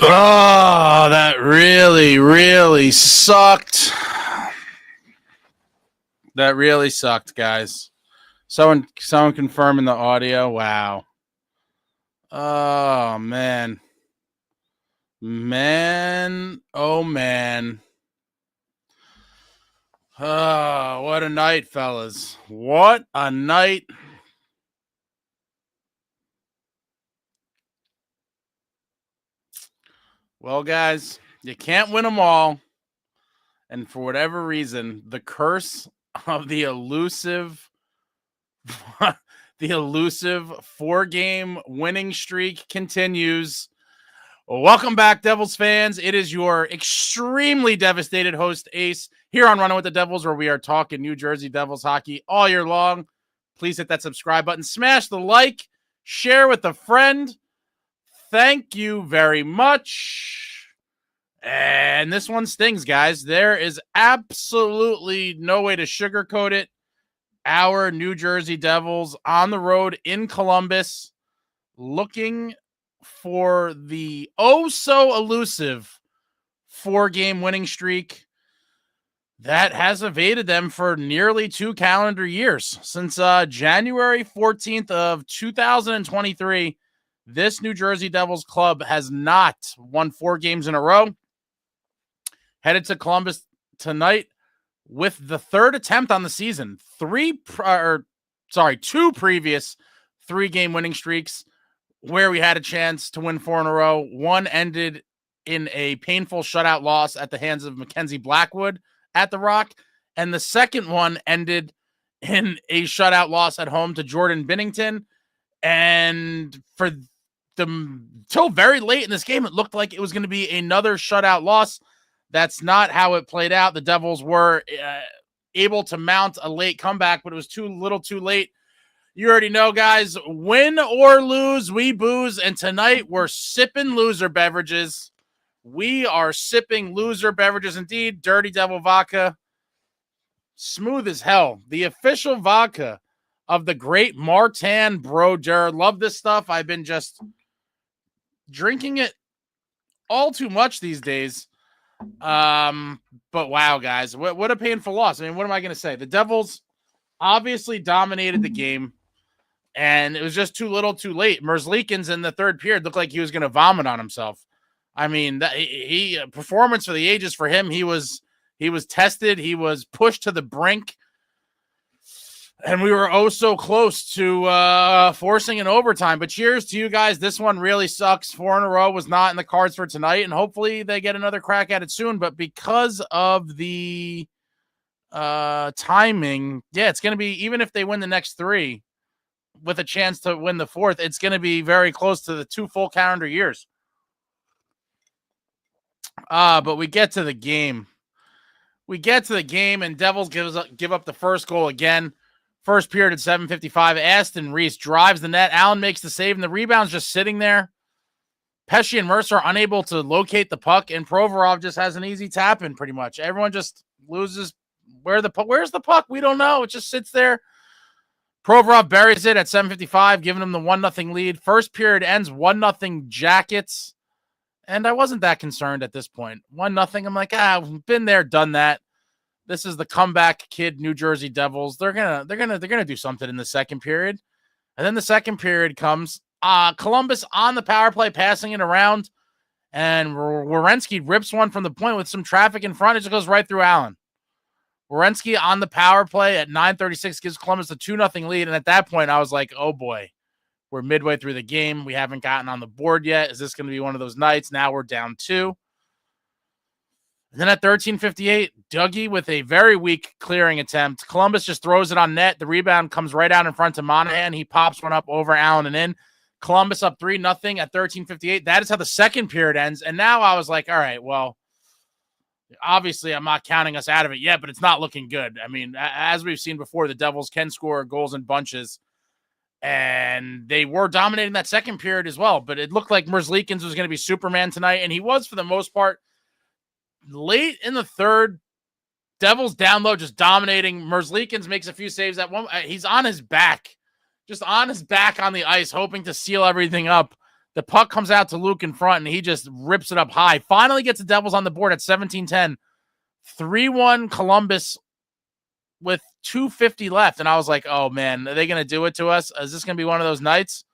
Oh, that really, really sucked. That really sucked, guys. Someone confirming the audio. Wow. Oh, man. Oh, man. Oh, what a night, fellas. What a night. Well, guys, you can't win them all. And for whatever reason, the curse of the elusive 4-game winning streak continues. Welcome back, Devils fans. It is your extremely devastated host, Ace, here on Running with the Devils, where we are talking New Jersey Devils hockey all year long. Please hit that subscribe button, smash the like, share with a friend. Thank you very much. And this one stings, guys. There is absolutely no way to sugarcoat it. Our New Jersey Devils on the road in Columbus, looking for the elusive 4-game winning streak that has evaded them for nearly 2 calendar years. Since January 14th of 2023, this New Jersey Devils club has not won 4 games in a row. Headed to Columbus tonight with the third attempt on the season. 2 previous 3-game winning streaks where we had a chance to win 4 in a row. One ended in a painful shutout loss at the hands of Mackenzie Blackwood at the Rock, and the second one ended in a shutout loss at home to Jordan Binnington. And for till very late in this game, it looked like it was going to be another shutout loss. That's not how it played out. The Devils were able to mount a late comeback, but it was too late. You already know, guys, win or lose, we booze. And tonight we're sipping loser beverages. We are sipping loser beverages indeed. Dirty Devil vodka. Smooth as hell. The official vodka of the great Martin Brodeur. Love this stuff. I've been just drinking it all too much these days. But wow, guys, what a painful loss. I mean, what am I going to say? The Devils obviously dominated the game, and it was just too little too late. Merzlikins in the third period looked like he was going to vomit on himself. I mean, he performance for the ages for him. He was tested. He was pushed to the brink. And we were so close to forcing an overtime. But cheers to you guys. This one really sucks. 4 in a row was not in the cards for tonight. And hopefully they get another crack at it soon. But because of the timing, it's going to be, even if they win the next 3 with a chance to win the 4th, it's going to be very close to the 2 full calendar years. But we get to the game. And Devils give up the first goal again. First period at 7:55, Aston Reese drives the net. Allen makes the save, and the rebound's just sitting there. Pesce and Mercer are unable to locate the puck, and Provorov just has an easy tap in pretty much. Everyone just loses where's the puck? We don't know. It just sits there. Provorov buries it at 7:55, giving them the 1-0 lead. First period ends 1-0 Jackets, and I wasn't that concerned at this point. 1-0, I'm like, been there, done that. This is the comeback kid New Jersey Devils. They're gonna do something in the second period. And then the second period comes. Columbus on the power play, passing it around. And Werenski rips one from the point with some traffic in front. It just goes right through Allen. Werenski on the power play at 9:36 gives Columbus a 2-0 lead. And at that point, I was like, oh boy, we're midway through the game. We haven't gotten on the board yet. Is this going to be one of those nights? Now we're down 2. And then at 13:58, Dougie with a very weak clearing attempt. Columbus just throws it on net. The rebound comes right out in front to Monahan. He pops one up over Allen and in. Columbus up 3-0 at 13:58. That is how the second period ends. And now I was like, all right, well, obviously I'm not counting us out of it yet, but it's not looking good. I mean, as we've seen before, the Devils can score goals in bunches. And they were dominating that second period as well. But it looked like Merzlikins was going to be Superman tonight. And he was for the most part. Late in the third, Devils down low, just dominating. Merzlikins makes a few saves. He's on his back, just on his back on the ice, hoping to seal everything up. The puck comes out to Luke in front, and he just rips it up high. Finally gets the Devils on the board at 17-10. 3-1 Columbus with 2:50 left. And I was like, oh, man, are they going to do it to us? Is this going to be one of those nights?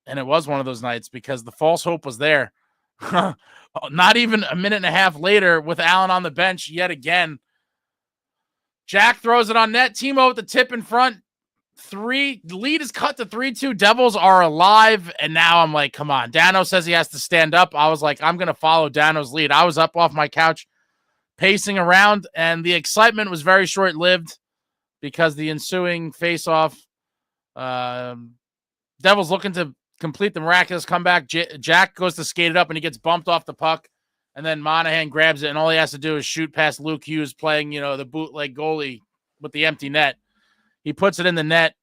And it was one of those nights because the false hope was there. Not even a minute and a half later with Allen on the bench yet again. Jack throws it on net. Timo with the tip in front. The lead is cut to 3-2. Devils are alive. And now I'm like, come on. Dano says he has to stand up. I was like, I'm going to follow Dano's lead. I was up off my couch pacing around, and the excitement was very short-lived because the ensuing face-off, Devils looking to complete the miraculous comeback. Jack goes to skate it up, and he gets bumped off the puck, and then Monahan grabs it, and all he has to do is shoot past Luke Hughes playing, the bootleg goalie with the empty net. He puts it in the net,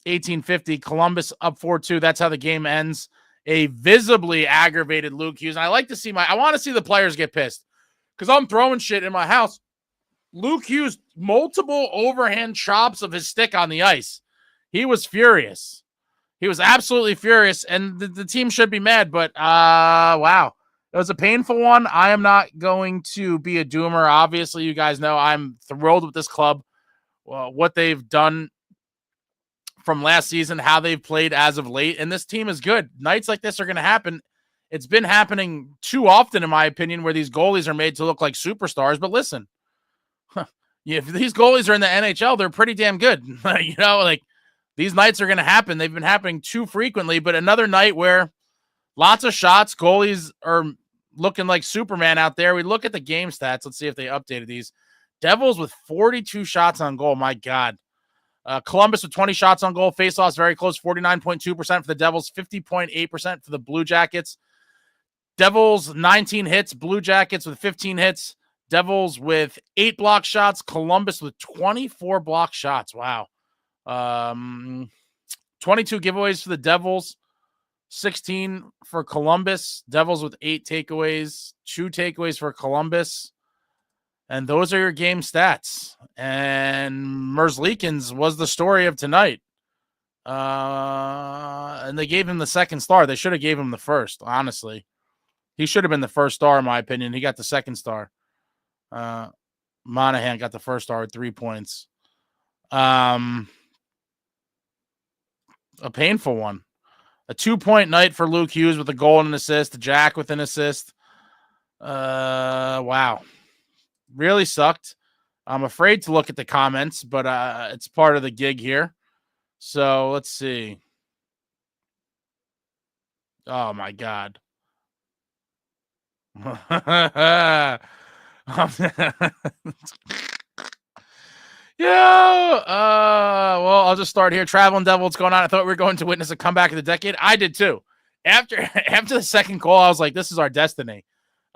18:50, Columbus up 4-2. That's how the game ends. A visibly aggravated Luke Hughes. And I want to see the players get pissed because I'm throwing shit in my house. Luke Hughes, multiple overhand chops of his stick on the ice. He was furious. He was absolutely furious, and the team should be mad, but wow. It was a painful one. I am not going to be a doomer. Obviously, you guys know I'm thrilled with this club. What they've done from last season, how they've played as of late, and this team is good. Nights like this are going to happen. It's been happening too often, in my opinion, where these goalies are made to look like superstars. But listen, if these goalies are in the NHL, they're pretty damn good. These nights are going to happen. They've been happening too frequently, but another night where lots of shots, goalies are looking like Superman out there. We look at the game stats. Let's see if they updated these. Devils with 42 shots on goal. My God. Columbus with 20 shots on goal. Faceoffs very close. 49.2% for the Devils. 50.8% for the Blue Jackets. Devils 19 hits. Blue Jackets with 15 hits. Devils with 8 block shots. Columbus with 24 block shots. Wow. 22 giveaways for the Devils. 16 for Columbus. Devils with 8 takeaways. 2 takeaways for Columbus. And those are your game stats. And Merzlikins was the story of tonight. And they gave him the second star. They should have gave him the first, honestly. He should have been the first star, in my opinion. He got the second star. Monahan got the first star with 3 points. A painful one. A 2-point night for Luke Hughes with a goal and an assist. Jack with an assist. Wow. Really sucked. I'm afraid to look at the comments, but it's part of the gig here. So let's see. Oh my God. Well, I'll just start here. Traveling Devil, what's going on? I thought we were going to witness a comeback of the decade. I did too. After the second goal, I was like, this is our destiny.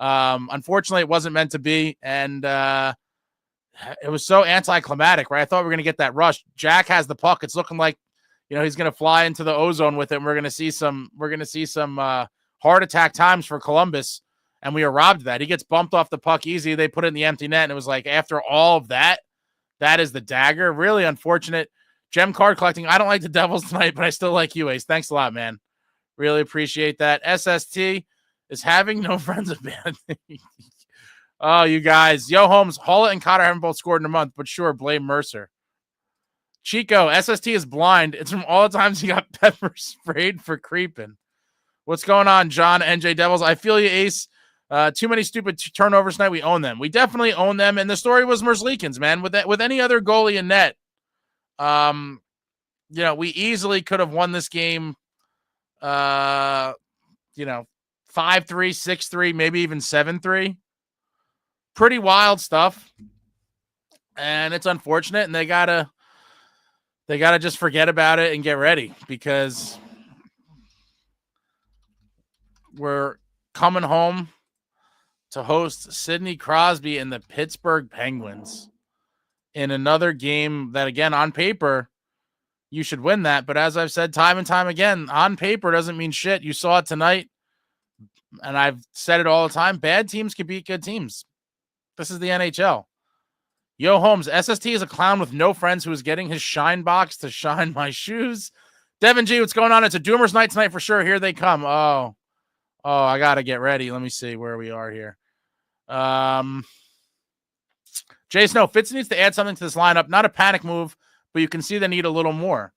Unfortunately, it wasn't meant to be, and it was so anticlimactic, right? I thought we were going to get that rush. Jack has the puck. It's looking like, he's going to fly into the ozone with it. And we're going to see some heart attack times for Columbus, and we are robbed of that. He gets bumped off the puck easy. They put it in the empty net, and it was like, after all of that, that is the dagger. Really unfortunate. Gem card collecting. I don't like the Devils tonight, but I still like you, Ace. Thanks a lot, man. Really appreciate that. SST is having no friends a bad thing. Oh, you guys. Yo, Holmes, Hollett and Cotter haven't both scored in a month, but sure, blame Mercer. Chico, SST is blind. It's from all the times he got pepper sprayed for creeping. What's going on, John? NJ Devils. I feel you, Ace. Too many stupid turnovers tonight. We own them. We definitely own them. And the story was Merzlikins, man. With any other goalie in net, we easily could have won this game. 5-3, 6-3, maybe even 7-3. Pretty wild stuff. And it's unfortunate, and they gotta just forget about it and get ready, because we're coming home to host Sidney Crosby and the Pittsburgh Penguins in another game that, again, on paper, you should win that. But as I've said time and time again, on paper doesn't mean shit. You saw it tonight, and I've said it all the time. Bad teams can beat good teams. This is the NHL. Yo, Holmes, SST is a clown with no friends who is getting his shine box to shine my shoes. Devin G, what's going on? It's a Doomers night tonight for sure. Here they come. Oh, I got to get ready. Let me see where we are here. Jay Snow, Fitz needs to add something to this lineup. Not a panic move, but you can see they need a little more.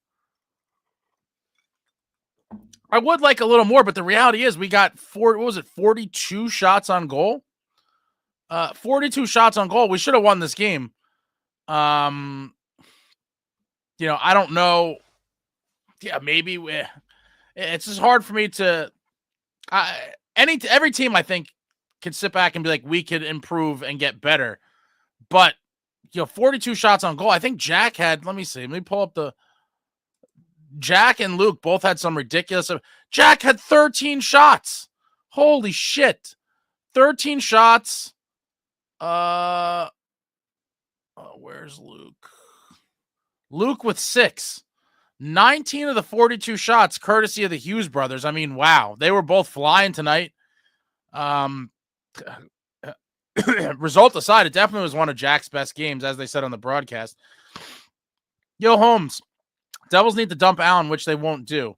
I would like a little more, but the reality is we got 42 shots on goal? 42 shots on goal. We should have won this game. I don't know. Yeah, maybe it's just hard for me to. Every team I think can sit back and be like, we could improve and get better, but 42 shots on goal. I think Jack had. Let me see. Let me pull up the. Jack and Luke both had some ridiculous. Jack had 13 shots. Holy shit, 13 shots. Where's Luke? Luke with 6. 19 of the 42 shots, courtesy of the Hughes brothers. I mean, wow. They were both flying tonight. Result aside, it definitely was one of Jack's best games, as they said on the broadcast. Yo, Holmes. Devils need to dump Allen, which they won't do.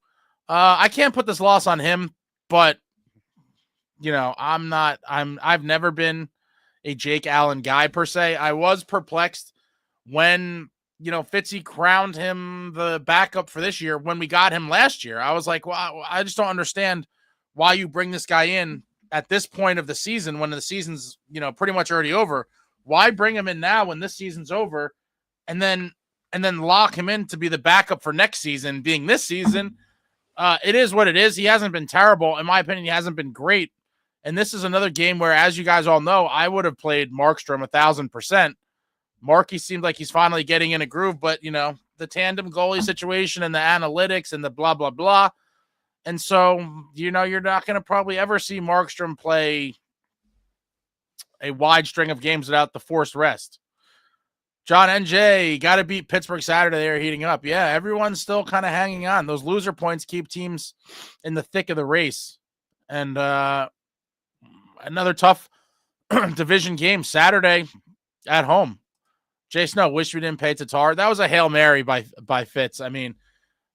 I can't put this loss on him, but, I've never been a Jake Allen guy per se. I was perplexed when Fitzy crowned him the backup for this year when we got him last year. I was like, well, I just don't understand why you bring this guy in at this point of the season when the season's, pretty much already over. Why bring him in now when this season's over and then lock him in to be the backup for next season being this season? It is what it is. He hasn't been terrible. In my opinion, he hasn't been great. And this is another game where, as you guys all know, I would have played Markstrom 1,000%. Marky seems like he's finally getting in a groove, but, the tandem goalie situation and the analytics and the blah, blah, blah. And so, you're not going to probably ever see Markstrom play a wide string of games without the forced rest. John NJ, got to beat Pittsburgh Saturday. They're heating up. Yeah, everyone's still kind of hanging on. Those loser points keep teams in the thick of the race. And another tough division game Saturday at home. Jay Snow, wish we didn't pay Tatar. That was a Hail Mary by Fitz. I mean,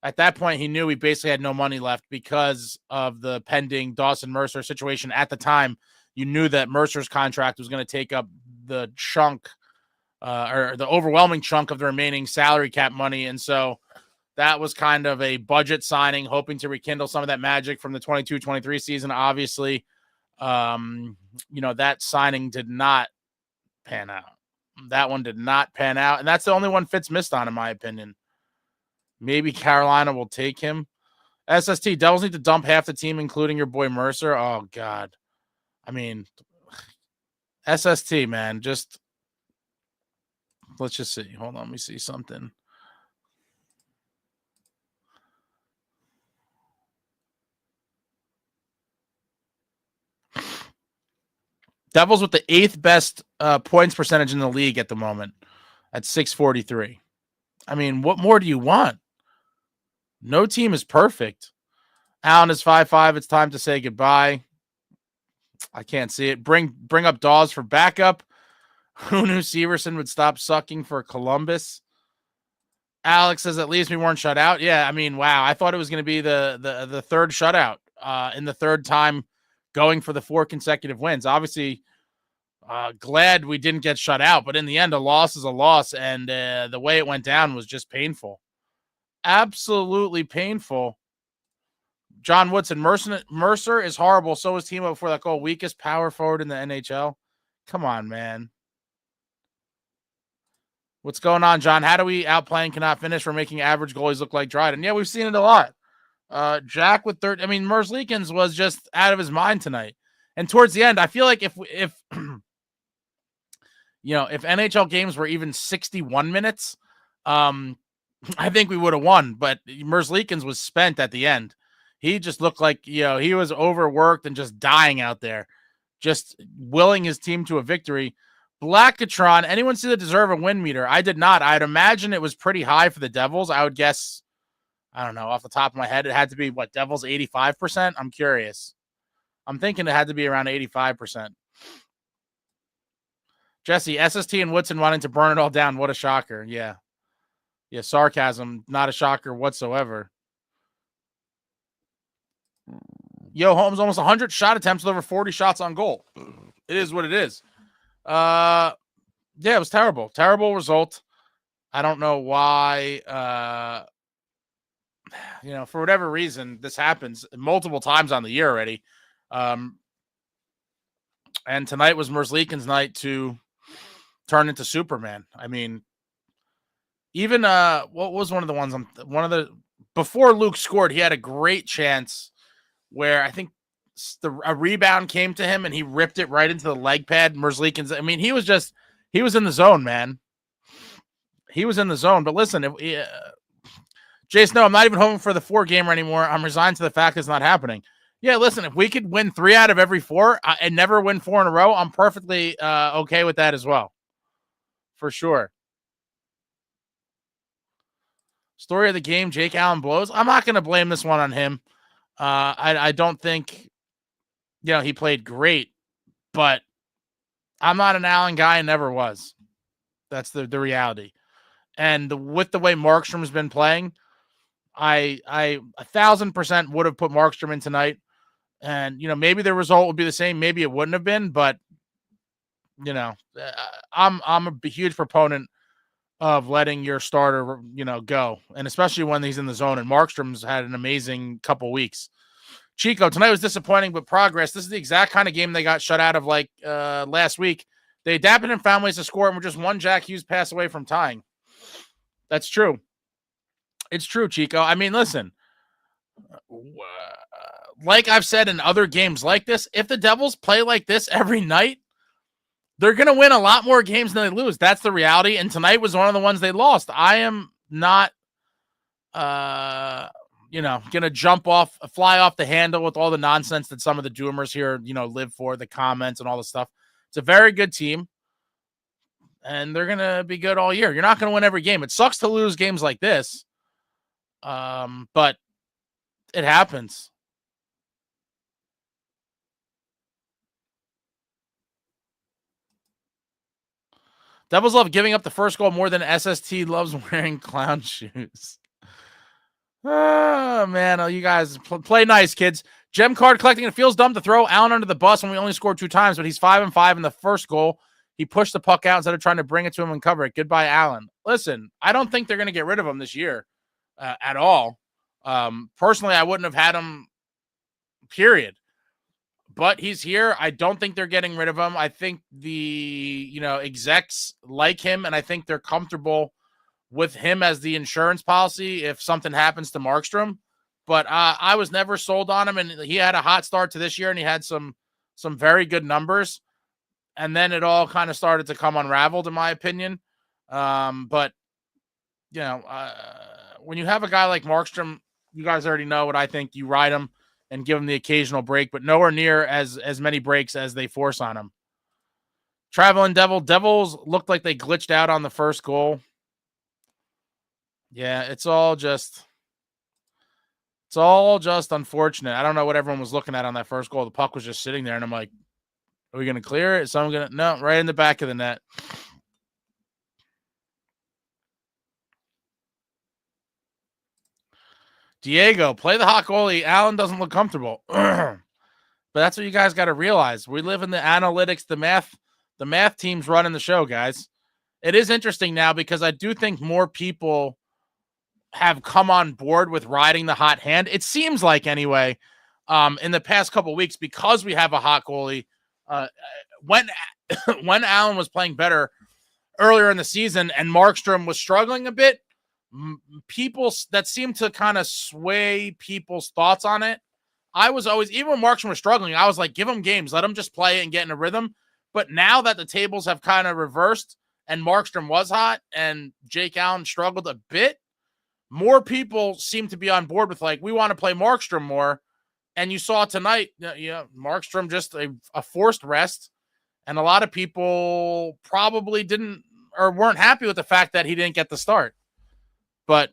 at that point, he knew he basically had no money left because of the pending Dawson Mercer situation. At the time, you knew that Mercer's contract was going to take up the chunk or the overwhelming chunk of the remaining salary cap money. And so that was kind of a budget signing, hoping to rekindle some of that magic from the 22-23 season. Obviously, that signing did not pan out. That one did not pan out. And that's the only one Fitz missed on, in my opinion. Maybe Carolina will take him. SST, Devils need to dump half the team, including your boy Mercer. Oh, God. I mean, SST, man, just let's just see. Hold on. Let me see something. Devils with the 8th best points percentage in the league at the moment at 643. I mean, what more do you want? No team is perfect. Allen is 5-5. It's time to say goodbye. I can't see it. Bring up Dawes for backup. Who knew Severson would stop sucking for Columbus? Alex says at least we weren't shut out. Yeah, I mean, wow. I thought it was going to be the third shutout in the third time going for the 4 consecutive wins. Obviously, glad we didn't get shut out, but in the end, a loss is a loss, and the way it went down was just painful. Absolutely painful. John Woodson, Mercer is horrible. So is Timo before that goal. Weakest power forward in the NHL. Come on, man. What's going on, John? How do we outplay and cannot finish? We're making average goalies look like Dryden. Yeah, we've seen it a lot. Jack with 30. I mean, Merzlikins was just out of his mind tonight. And towards the end, I feel like if NHL games were even 61 minutes, I think we would have won. But Merzlikins was spent at the end. He just looked like, he was overworked and just dying out there, just willing his team to a victory. Blackatron, anyone see the deserve a win meter? I did not. I'd imagine it was pretty high for the Devils. I would guess, I don't know, off the top of my head, it had to be, Devils 85%? I'm curious. I'm thinking it had to be around 85%. Jesse, SST and Woodson wanting to burn it all down. What a shocker. Yeah. Yeah, sarcasm, not a shocker whatsoever. Yo, Holmes almost 100 shot attempts with over 40 shots on goal. It is what it is. Yeah, it was terrible. Terrible result. I don't know why, for whatever reason, this happens multiple times on the year already. And tonight was Merzlikins' night to turn into Superman. I mean, even what was one of the ones before Luke scored, he had a great chance where I think a rebound came to him and he ripped it right into the leg pad. Merzlikins, I mean, he was in the zone, man. He was in the zone. But listen, Jace, no, I'm not even hoping for the 4-gamer anymore. I'm resigned to the fact it's not happening. Yeah, listen, if we could win 3 out of every 4 and never win 4 in a row, I'm perfectly okay with that as well. For sure. Story of the game, Jake Allen blows. I'm not going to blame this one on him. I don't think, he played great, but I'm not an Allen guy and never was. That's the reality. And with the way Markstrom's been playing, I 1,000% would have put Markstrom in tonight. And, maybe the result would be the same. Maybe it wouldn't have been, but, I'm a huge proponent of letting your starter, go. And especially when he's in the zone. And Markstrom's had an amazing couple weeks. Chico, tonight was disappointing, but progress. This is the exact kind of game they got shut out of last week. They adapted and found ways to score, and we're just one Jack Hughes pass away from tying. That's true. It's true, Chico. I mean, listen, like I've said in other games like this, if the Devils play like this every night, they're going to win a lot more games than they lose. That's the reality. And tonight was one of the ones they lost. I am not, going to fly off the handle with all the nonsense that some of the doomers here, live for, the comments and all the stuff. It's a very good team, and they're going to be good all year. You're not going to win every game. It sucks to lose games like this, but it happens. Devils love giving up the first goal more than SST loves wearing clown shoes. Oh, man. Oh, you guys play nice, kids. Gem card collecting. It feels dumb to throw Allen under the bus when we only scored 2 times, but he's 5-5 in the first goal. He pushed the puck out instead of trying to bring it to him and cover it. Goodbye, Allen. Listen, I don't think they're going to get rid of him this year at all. Personally, I wouldn't have had him, period. But he's here. I don't think they're getting rid of him. I think the, execs like him, and I think they're comfortable with him as the insurance policy if something happens to Markstrom. But I was never sold on him, and he had a hot start to this year, and he had some very good numbers. And then it all kind of started to come unraveled, in my opinion. But, when you have a guy like Markstrom, you guys already know what I think. You ride him and give him the occasional break, but nowhere near as many breaks as they force on him. Traveling Devils looked like they glitched out on the first goal. Yeah, it's all just unfortunate. I don't know what everyone was looking at on that first goal. The puck was just sitting there, and I'm like, are we going to clear it? Is someone going to? No, right in the back of the net. Diego, play the hot goalie. Allen doesn't look comfortable. But that's what you guys got to realize. We live in the analytics, the math team's running the show, guys. It is interesting now because I do think more people have come on board with riding the hot hand. It seems like anyway, in the past couple of weeks, because we have a hot goalie. When Allen was playing better earlier in the season and Markstrom was struggling a bit, people that seemed to kind of sway people's thoughts on it. I was always, even when Markstrom was struggling, I was like, give him games, let him just play and get in a rhythm. But now that the tables have kind of reversed and Markstrom was hot and Jake Allen struggled a bit, more people seem to be on board with we want to play Markstrom more. And you saw tonight, Markstrom just a forced rest. And a lot of people probably didn't or weren't happy with the fact that he didn't get the start. But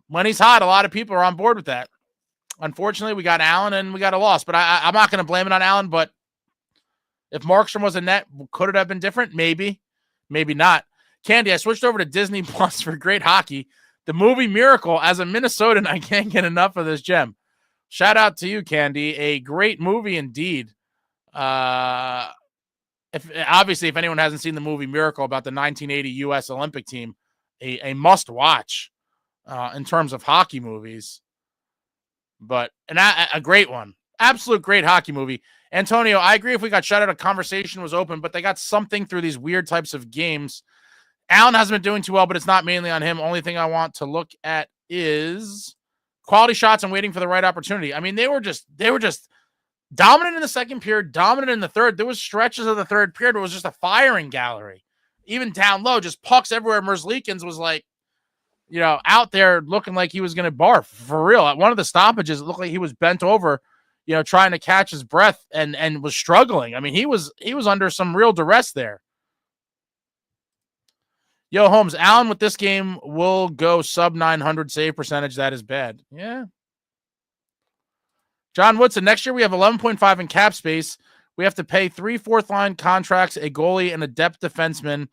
when he's hot, a lot of people are on board with that. Unfortunately, we got Allen and we got a loss. But I'm not going to blame it on Allen. But if Markstrom was in net, could it have been different? Maybe. Maybe not. Candy, I switched over to Disney Plus for great hockey. The movie Miracle. As a Minnesotan, I can't get enough of this gem. Shout out to you, Candy. A great movie indeed. If anyone hasn't seen the movie Miracle about the 1980 U.S. Olympic team, a must watch in terms of hockey movies. But a great one. Absolute great hockey movie. Antonio, I agree if we got shut out, a conversation was open, but they got something through these weird types of games. Allen hasn't been doing too well, but it's not mainly on him. Only thing I want to look at is quality shots and waiting for the right opportunity. I mean, they were just dominant in the second period, dominant in the third. There was stretches of the third period where it was just a firing gallery. Even down low, just pucks everywhere. Merzlikins was like, out there looking like he was going to barf for real. At one of the stoppages, it looked like he was bent over, trying to catch his breath and was struggling. I mean, he was under some real duress there. Yo, Holmes, Allen with this game will go sub 900 save percentage. That is bad. Yeah. John Woodson, next year we have 11.5 in cap space. We have to pay 3 fourth-line contracts, a goalie, and a depth defenseman,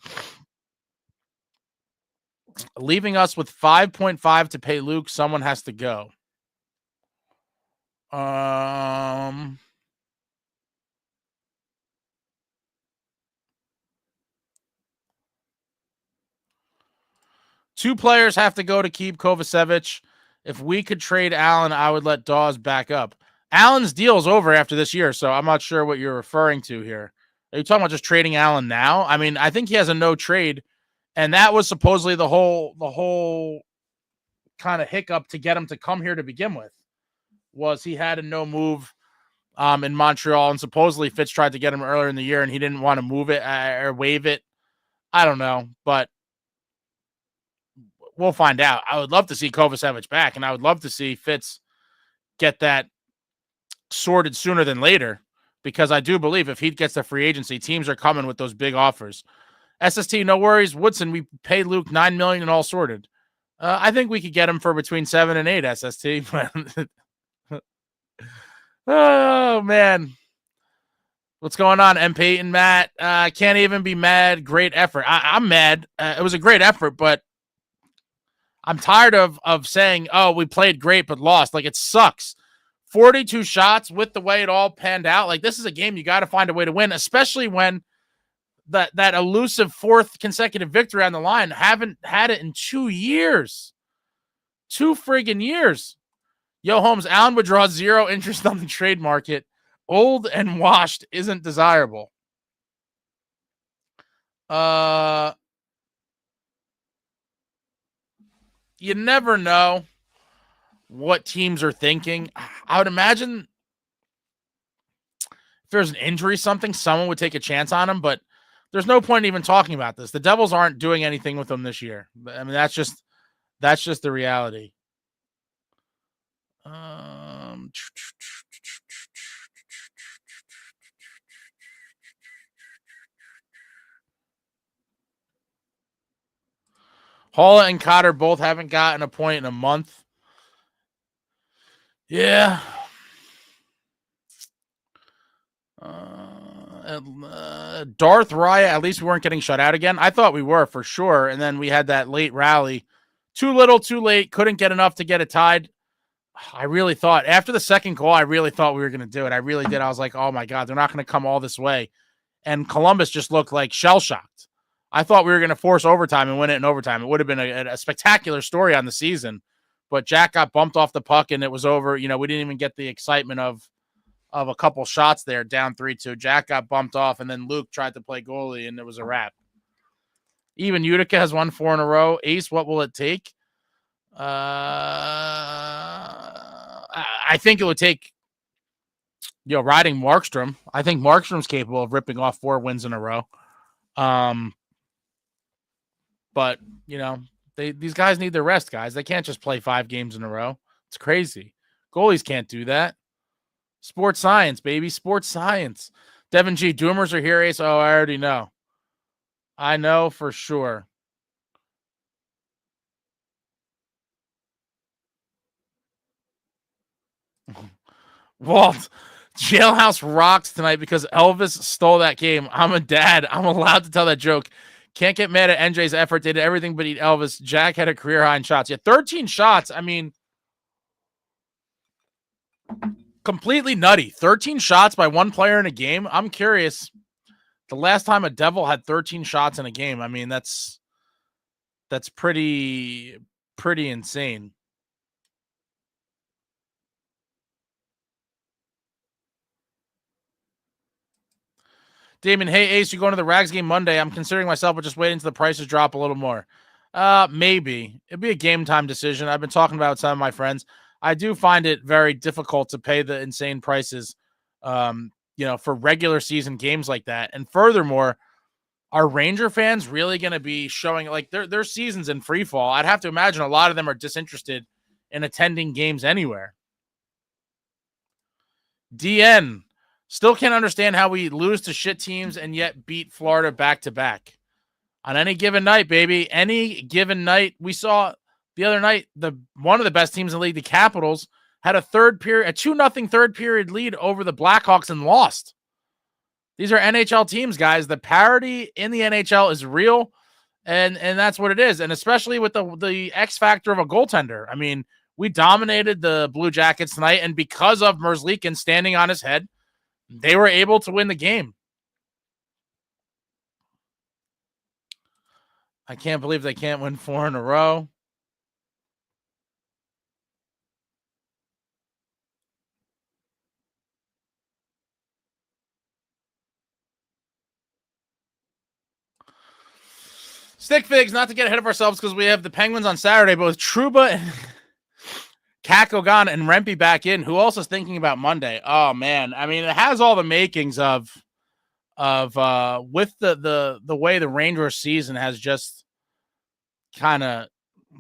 leaving us with 5.5 to pay Luke. Someone has to go. Two players have to go to keep Kovacevic. If we could trade Allen, I would let Dawes back up. Allen's deal is over after this year, so I'm not sure what you're referring to here. Are you talking about just trading Allen now? I mean, I think he has a no trade, and that was supposedly the whole kind of hiccup to get him to come here to begin with, was he had a no move in Montreal, and supposedly Fitz tried to get him earlier in the year, and he didn't want to move it or waive it. I don't know, but we'll find out. I would love to see Kovacevic back, and I would love to see Fitz get that sorted sooner than later, because I do believe if he gets the free agency, teams are coming with those big offers. SST, no worries. Woodson, we paid Luke $9 million and all sorted. I think we could get him for between 7 and 8, SST. Oh, man. What's going on, M. Peyton, Matt? Can't even be mad. Great effort. I'm mad. It was a great effort, but I'm tired of saying, oh, we played great but lost. Like, it sucks. 42 shots with the way it all panned out. Like, this is a game you got to find a way to win, especially when that elusive 4th consecutive victory on the line. Haven't had it in 2 years. 2 friggin' years. Yo, Holmes, Allen would draw 0 interest on the trade market. Old and washed isn't desirable. You never know what teams are thinking. I would imagine if there's an injury, someone would take a chance on him, but there's no point in even talking about this. The Devils aren't doing anything with him this year. I mean, that's just the reality. Halla and Cotter both haven't gotten a point in a month. Yeah. Darth Raya, at least we weren't getting shut out again. I thought we were for sure. And then we had that late rally. Too little, too late. Couldn't get enough to get it tied. I really thought after the second goal, I really thought we were going to do it. I really did. I was like, oh my God, they're not going to come all this way. And Columbus just looked like shell-shocked. I thought we were going to force overtime and win it in overtime. It would have been a spectacular story on the season. But Jack got bumped off the puck and it was over. We didn't even get the excitement of a couple shots there, down 3-2. Jack got bumped off, and then Luke tried to play goalie, and it was a wrap. Even Utica has won 4 in a row. Ace, what will it take? I think it would take, riding Markstrom. I think Markstrom's capable of ripping off 4 wins in a row. But, these guys need their rest, guys. They can't just play 5 games in a row. It's crazy. Goalies can't do that. Sports science, baby. Sports science. Devin G. Doomers are here, Ace. Oh, I already know. I know for sure. Walt, Jailhouse rocks tonight because Elvis stole that game. I'm a dad. I'm allowed to tell that joke. Can't get mad at NJ's effort. They did everything but eat Elvis. Jack had a career high in shots. Yeah, 13 shots. I mean, Completely nutty. 13 shots by one player in a game. I'm curious. The last time a Devil had 13 shots in a game, I mean, that's pretty insane. Damon, hey Ace, you going to the Rags game Monday? I'm considering myself, but just waiting until the prices drop a little more. Maybe. It'd be a game time decision. I've been talking about it with some of my friends. I do find it very difficult to pay the insane prices, for regular season games like that. And furthermore, are Ranger fans really going to be showing like their seasons in free fall? I'd have to imagine a lot of them are disinterested in attending games anywhere. DN, still can't understand how we lose to shit teams and yet beat Florida back to back. On any given night, baby. Any given night. We saw the other night, one of the best teams in the league, the Capitals, had a 2-0 third period lead over the Blackhawks and lost. These are NHL teams, guys. The parity in the NHL is real, and that's what it is. And especially with the X factor of a goaltender. I mean, we dominated the Blue Jackets tonight, and because of Merzlikins standing on his head, they were able to win the game. I can't believe they can't win 4 in a row. Stick figs, not to get ahead of ourselves because we have the Penguins on Saturday, but with Trouba and Kako gone and Rempe back in, who else is thinking about Monday? Oh man, I mean, it has all the makings of with the way the Rangers season has just kind of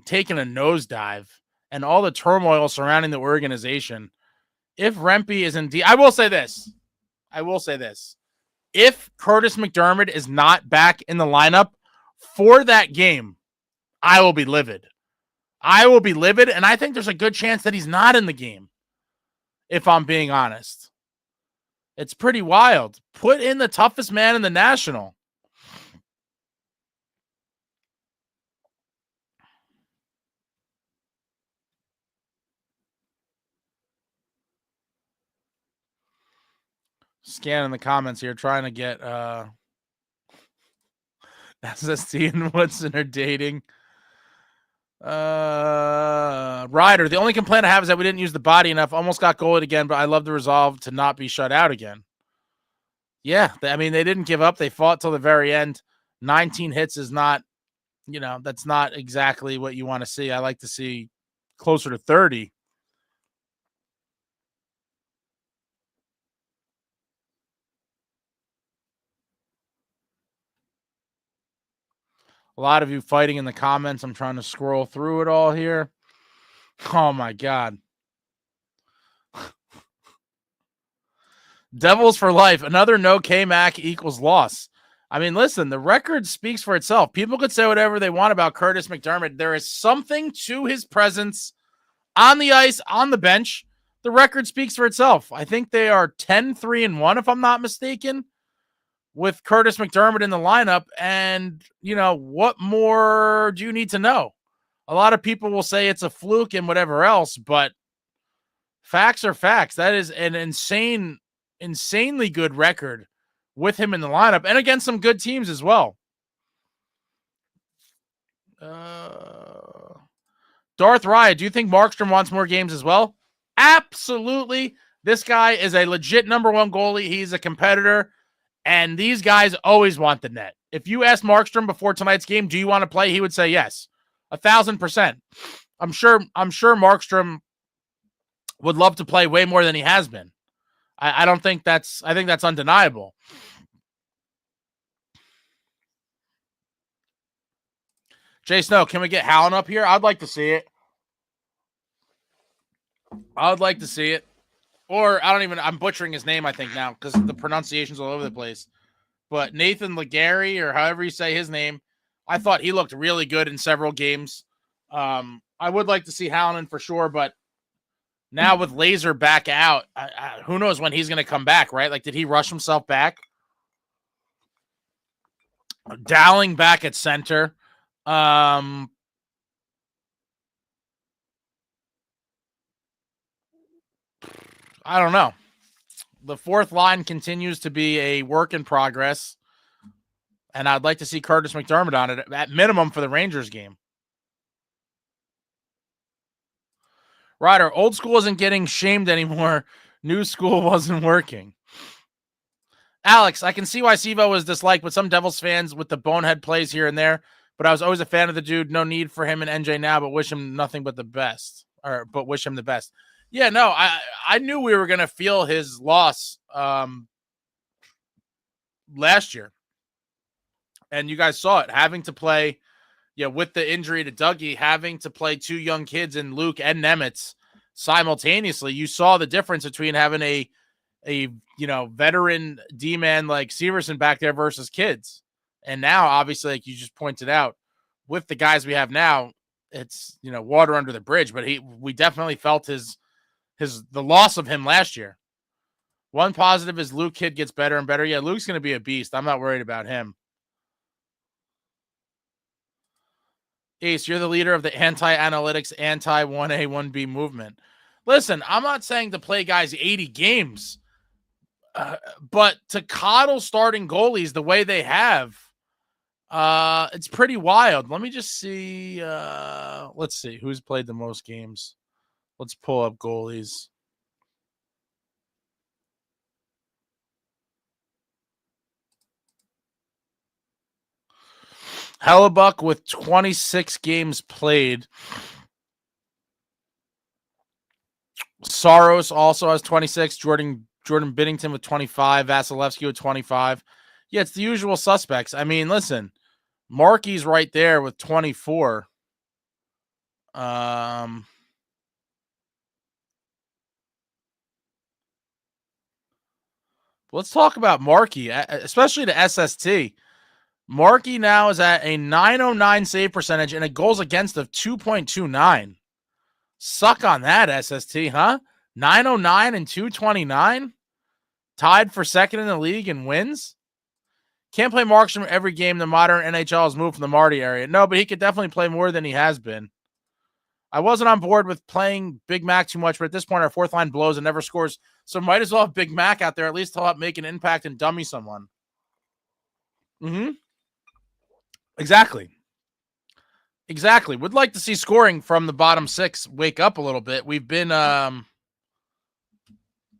taken a nosedive and all the turmoil surrounding the organization. If Rempe is indeed, I will say this. If Curtis McDermott is not back in the lineup for that game, I will be livid. And I think there's a good chance that he's not in the game, if I'm being honest. It's pretty wild. Put in the toughest man in the National. Scanning the comments here, trying to get SST and Woodson are dating. Ryder, the only complaint I have is that we didn't use the body enough. Almost got goaled again, but I love the resolve to not be shut out again. Yeah, I mean, they didn't give up. They fought till the very end. 19 hits is not, that's not exactly what you want to see. I like to see closer to 30. A lot of you fighting in the comments. I'm trying to scroll through it all here. Oh, my God. Devils for life. Another no K-Mac equals loss. I mean, listen, the record speaks for itself. People could say whatever they want about Curtis McDermott. There is something to his presence on the ice, on the bench. The record speaks for itself. I think they are 10-3-1, if I'm not mistaken, with Curtis McDermott in the lineup. And, what more do you need to know? A lot of people will say it's a fluke and whatever else, but facts are facts. That is an insanely good record with him in the lineup and against some good teams as well. Darth Riot, do you think Markstrom wants more games as well? Absolutely. This guy is a legit number one goalie. He's a competitor, and these guys always want the net. If you asked Markstrom before tonight's game, do you want to play? He would say yes, 1,000%. I'm sure Markstrom would love to play way more than he has been. I think that's undeniable. Jay Snow, can we get Hallen up here? I'd like to see it. Or I'm butchering his name, I think, now, because the pronunciation's all over the place. But Nathan Legary, or however you say his name, I thought he looked really good in several games. I would like to see Hallen for sure, but now with Laser back out, who knows when he's going to come back, right? Like, did he rush himself back? Dowling back at center. I don't know. The fourth line continues to be a work in progress, and I'd like to see Curtis McDermott on it at minimum for the Rangers game. Ryder, old school isn't getting shamed anymore. New school wasn't working. Alex, I can see why Sivo was disliked with some Devils fans with the bonehead plays here and there, but I was always a fan of the dude. No need for him in NJ now, but wish him nothing but the best. But wish him the best. Yeah, no, I knew we were gonna feel his loss last year. And you guys saw it, having to play, with the injury to Dougie, having to play two young kids in Luke and Nemitz simultaneously. You saw the difference between having a veteran D-man like Severson back there versus kids. And now, obviously, like you just pointed out, with the guys we have now, it's, water under the bridge. But we definitely felt the loss of him last year. One positive is Luke Kidd gets better and better. Yeah, Luke's going to be a beast. I'm not worried about him. Ace, you're the leader of the anti-analytics, anti-1A, 1B movement. Listen, I'm not saying to play guys 80 games, but to coddle starting goalies the way they have, it's pretty wild. Let me just see. Let's see who's played the most games. Let's pull up goalies. Hellebuck with 26 games played. Saros also has 26. Jordan Binnington with 25. Vasilevsky with 25. Yeah, it's the usual suspects. I mean, listen, Markey's right there with 24. Let's talk about Markey, especially the SST. Markey now is at a .909 save percentage and a goals against of 2.29. Suck on that, SST, huh? 909 and 229? Tied for second in the league in wins? Can't play Markstrom every game. The modern NHL has moved from the Marty area. No, but he could definitely play more than he has been. I wasn't on board with playing Big Mac too much, but at this point, our fourth line blows and never scores. So might as well have Big Mac out there. At least he'll help make an impact and dummy someone. Mm-hmm. Exactly. Would like to see scoring from the bottom six wake up a little bit. We've been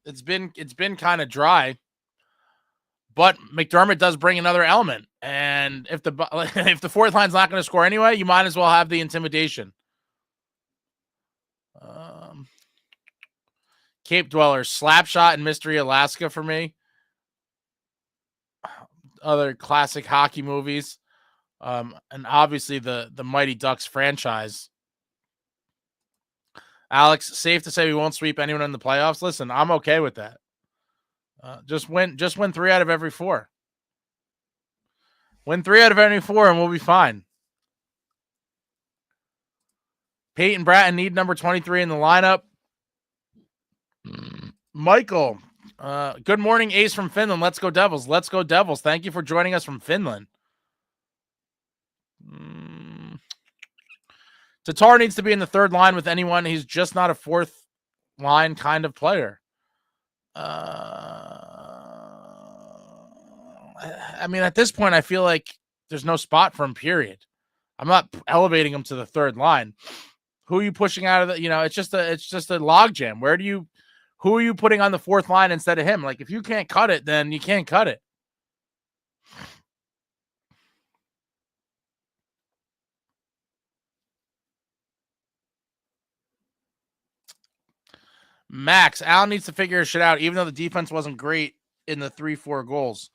it's been kind of dry, but McDermott does bring another element. And if the fourth line's not going to score anyway, you might as well have the intimidation. Cape Dwellers, Slapshot and Mystery Alaska for me. Other classic hockey movies. And obviously the Mighty Ducks franchise. Alex, safe to say we won't sweep anyone in the playoffs. Listen, I'm okay with that. Just win 3 out of every 4. Win 3 out of every 4 and we'll be fine. Peyton Bratton need number 23 in the lineup. Michael, good morning, Ace from Finland. Let's go Devils. Let's go Devils. Thank you for joining us from Finland. Tatar needs to be in the third line with anyone. He's just not a fourth line kind of player. I mean, at this point, I feel like there's no spot for him, period. I'm not elevating him to the third line. Who are you pushing out of the, it's just a logjam. Who are you putting on the fourth line instead of him? Like, if you can't cut it, then you can't cut it. Max, Allen needs to figure his shit out, even though the defense wasn't great in the 3-4 goals.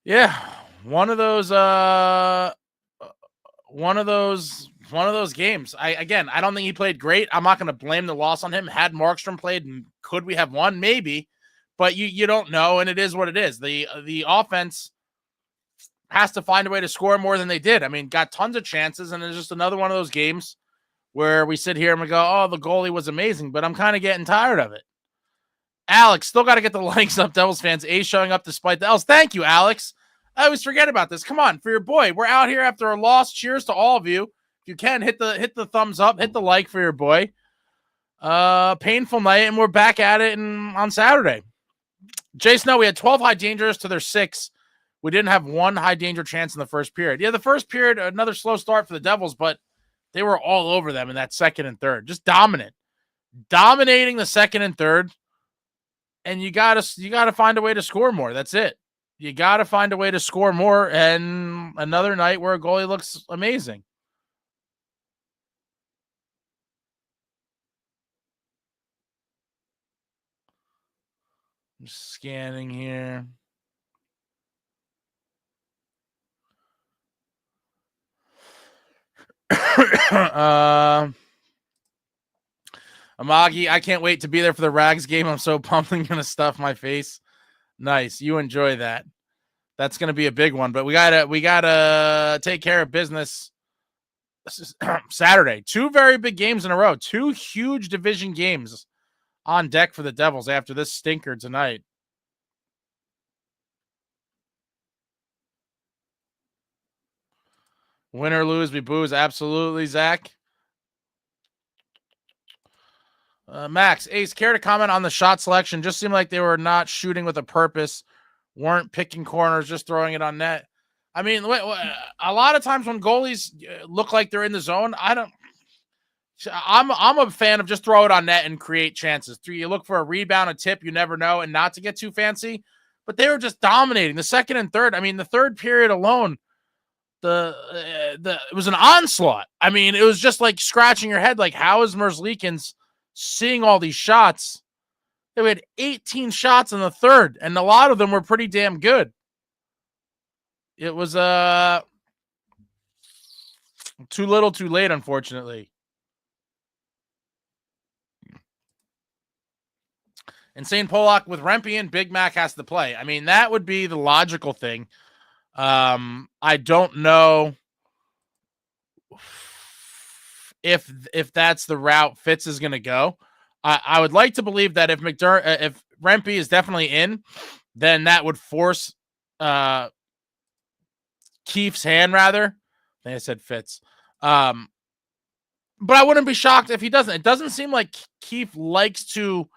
Yeah, one of those games. I don't think he played great. I'm not going to blame the loss on him. Had Markstrom played, could we have won? Maybe, but you don't know, and it is what it is. The offense has to find a way to score more than they did. I mean, got tons of chances, and it's just another one of those games where we sit here and we go, oh, the goalie was amazing, but I'm kind of getting tired of it. Alex, still got to get the likes up, Devils fans. A showing up despite the L's. Thank you, Alex. I always forget about this. Come on, for your boy. We're out here after a loss. Cheers to all of you. If you can, hit the thumbs up, hit the like for your boy. Painful night, and we're back at it on Saturday. Jay Snow, we had 12 high dangers to their 6. We didn't have one high danger chance in the first period. Yeah, the first period, another slow start for the Devils, but they were all over them in that second and third. Just dominating the second and third. And you gotta find a way to score more. That's it. You gotta find a way to score more. And another night where a goalie looks amazing. I'm scanning here. Amagi, I can't wait to be there for the Rags game. I'm so pumped I'm gonna stuff my face. Nice. You enjoy that. That's gonna be a big one, but we gotta take care of business. This is Saturday. 2 very big games in a row. 2 huge division games on deck for the Devils after this stinker tonight. Win or lose, we booze. Absolutely, Zach. Max, Ace, care to comment on the shot selection? Just seemed like they were not shooting with a purpose, weren't picking corners, just throwing it on net. I mean, a lot of times when goalies look like they're in the zone, I'm a fan of just throw it on net and create chances. You look for a rebound, a tip, you never know, and not to get too fancy. But they were just dominating the second and third. I mean, the third period alone, it was an onslaught. I mean, it was just like scratching your head, like how is Merzlikins seeing all these shots? They had 18 shots in the third, and a lot of them were pretty damn good. It was too little, too late, unfortunately. Insane Pollock with Rempe and Big Mac has to play. I mean, that would be the logical thing. I don't know if that's the route Fitz is going to go. I would like to believe that if Rempe is definitely in, then that would force Keefe's hand, rather. I think I said Fitz. But I wouldn't be shocked if he doesn't. It doesn't seem like Keefe likes to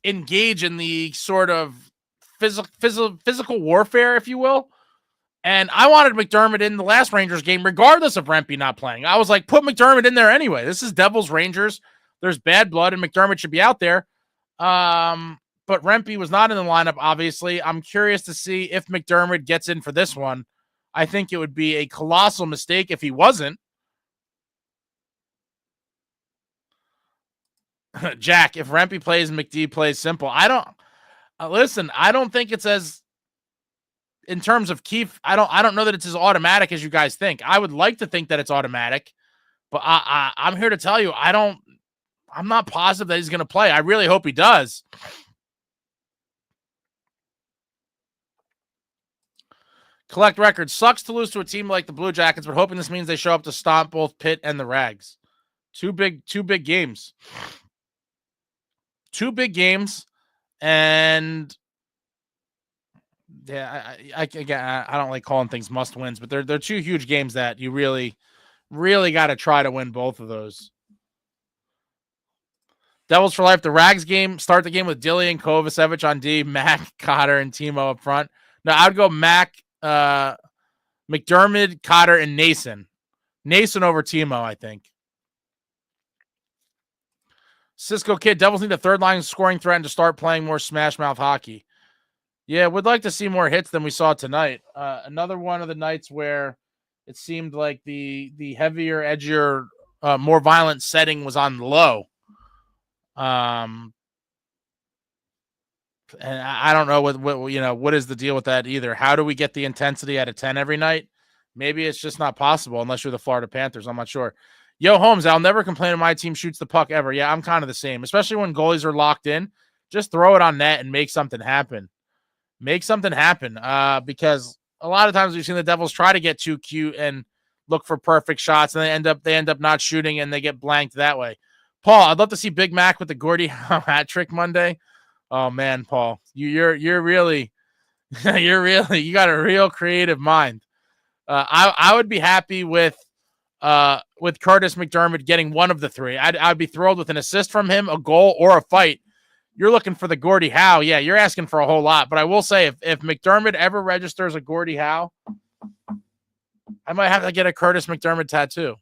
engage in the sort of physical warfare, if you will. And I wanted McDermott in the last Rangers game, regardless of Rempe not playing. I was like, put McDermott in there anyway. This is Devils Rangers. There's bad blood, and McDermott should be out there. But Rempe was not in the lineup, obviously. I'm curious to see if McDermott gets in for this one. I think it would be a colossal mistake if he wasn't. Jack, if Rempe plays, McD plays simple. I don't think it's as, in terms of Keefe, I don't know that it's as automatic as you guys think. I would like to think that it's automatic, but I'm here to tell you, I'm not positive that he's going to play. I really hope he does. Collect records. Sucks to lose to a team like the Blue Jackets, but hoping this means they show up to stomp both Pitt and the Rags. Two big games. 2 big games, and yeah, I don't like calling things must wins, but they're 2 huge games that you really, really got to try to win both of those. Devils for life. The Rags game. Start the game with Dilly and Kovacevic on D, Mac, Cotter, and Timo up front. No, I would go Mac, McDermott, Cotter, and Nason. Nason over Timo, I think. Cisco Kid, Devils need a third line scoring threat and to start playing more smash mouth hockey. Yeah, would like to see more hits than we saw tonight. Another one of the nights where it seemed like the heavier, edgier, more violent setting was on the low. And I don't know what is the deal with that either. How do we get the intensity out of 10 every night? Maybe it's just not possible unless you're the Florida Panthers. I'm not sure. Yo, Holmes, I'll never complain if my team shoots the puck ever. Yeah, I'm kind of the same, especially when goalies are locked in. Just throw it on net and make something happen. Because a lot of times we've seen the Devils try to get too cute and look for perfect shots, and they end up not shooting, and they get blanked that way. Paul, I'd love to see Big Mac with the Gordy hat trick Monday. Oh man, Paul, you're really you got a real creative mind. I would be happy with with Curtis McDermott getting one of the three. I'd be thrilled with an assist from him, a goal, or a fight. You're looking for the Gordie Howe. Yeah, you're asking for a whole lot. But I will say, if McDermott ever registers a Gordie Howe, I might have to get a Curtis McDermott tattoo.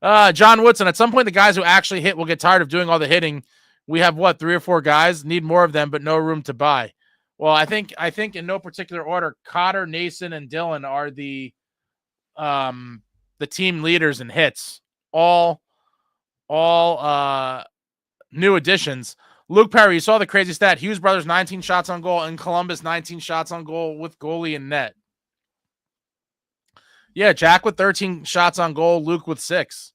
John Woodson, at some point, the guys who actually hit will get tired of doing all the hitting. We have, 3 or 4 guys? Need more of them, but no room to buy. Well, I think in no particular order, Cotter, Nason, and Dylan are the team leaders in hits. All new additions. Luke Perry, you saw the crazy stat. Hughes brothers 19 shots on goal, and Columbus 19 shots on goal with goalie and net. Yeah, Jack with 13 shots on goal, Luke with 6.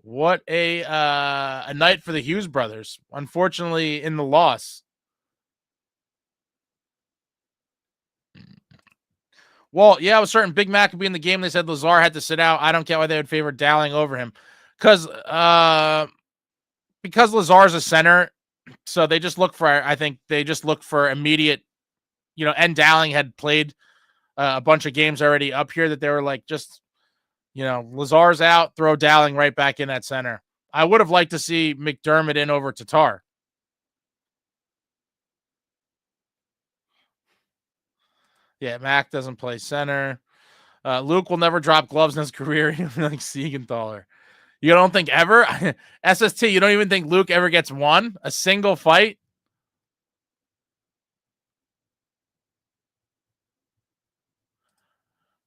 What a night for the Hughes brothers. Unfortunately, in the loss. Well, yeah, I was certain Big Mac would be in the game. They said Lazar had to sit out. I don't get why they would favor Dowling over him. Because Lazar's a center, so they just look for immediate, and Dowling had played a bunch of games already up here that they were like, just, Lazar's out, throw Dowling right back in at center. I would have liked to see McDermott in over Tatar. Yeah, Mac doesn't play center. Luke will never drop gloves in his career, like Siegenthaler. You don't think ever? SST, you don't even think Luke ever gets one? A single fight?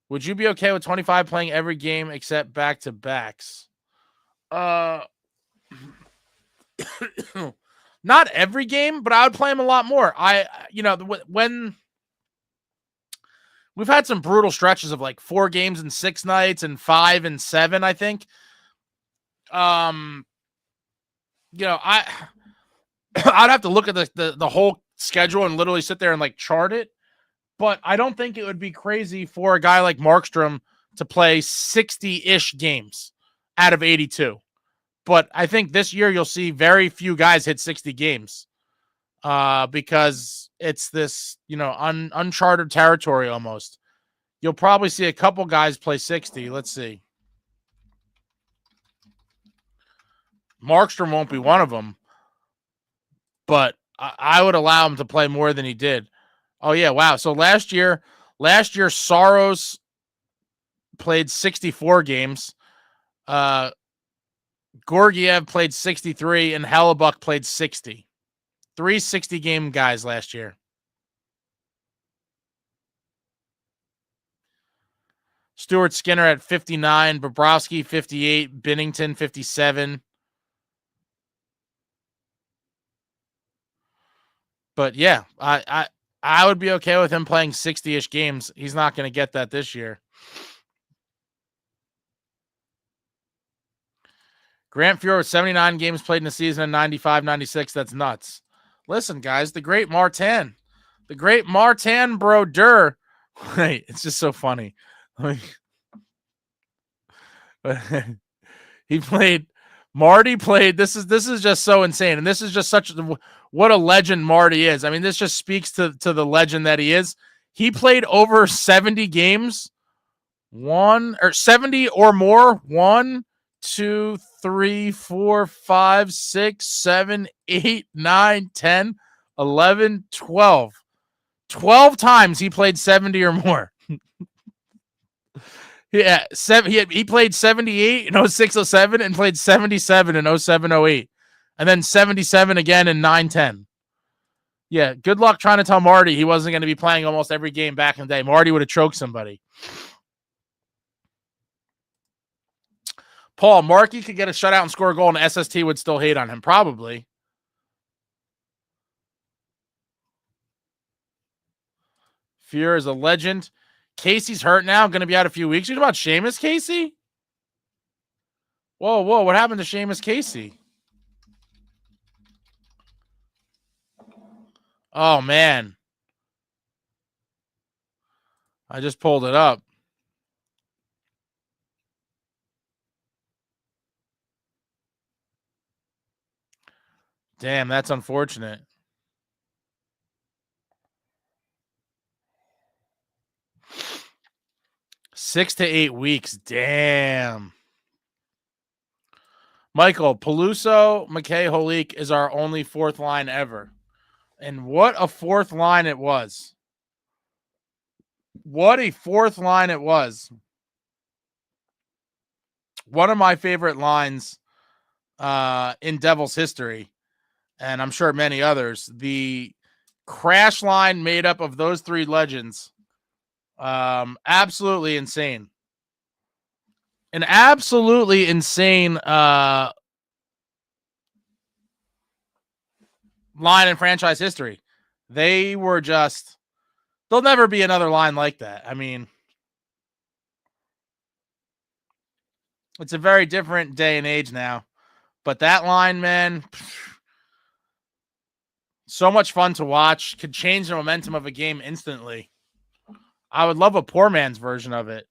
Would you be okay with 25 playing every game except back-to-backs? Not every game, but I would play him a lot more. When we've had some brutal stretches of like 4 games in 6 nights and 5 and 7, I think. I'd have to look at the whole schedule and literally sit there and like chart it. But I don't think it would be crazy for a guy like Markstrom to play 60-ish games out of 82. But I think this year you'll see very few guys hit 60 games because it's this, uncharted territory almost. You'll probably see a couple guys play 60. Let's see. Markstrom won't be one of them, but I would allow him to play more than he did. Oh, yeah, wow. So last year, Saros played 64 games. Gorgiev played 63, and Hellebuck played 60. 3 60-game guys last year. Stuart Skinner at 59, Bobrovsky 58, Binnington 57. But yeah, I would be okay with him playing 60-ish games. He's not going to get that this year. Grant Fuhrer with 79 games played in the season in 95, 96. That's nuts. Listen, guys, the great Martin Brodeur. Wait, it's just so funny. Marty played. This is just so insane. And this is just what a legend Marty is. I mean, this just speaks to the legend that he is. He played over 70 games, 70 or more. 1, 2, 3, 4, 5, 6, 7, 8, 9, 10, 11, 12. 12 times he played 70 or more. Yeah, he played 78 in 06-07 and played 77 in 07-08. And then 77 again in 9-10. Yeah, good luck trying to tell Marty he wasn't going to be playing almost every game back in the day. Marty would have choked somebody. Paul, Markey could get a shutout and score a goal, and SST would still hate on him. Probably. Fear is a legend. Casey's hurt now. Going to be out a few weeks. You know about Seamus Casey? Whoa. What happened to Seamus Casey? Oh, man. I just pulled it up. Damn, that's unfortunate. 6 to 8 weeks. Damn. Michael, Peluso, McKay, Holik is our only fourth line ever. And what a fourth line it was. What a fourth line it was. One of my favorite lines in Devils history, and I'm sure many others. The crash line made up of those three legends. Absolutely insane. An absolutely insane line in franchise history. They were just, there'll never be another line like that. I mean, it's a very different day and age now. But that line, man, so much fun to watch. Could change the momentum of a game instantly. I would love a poor man's version of it.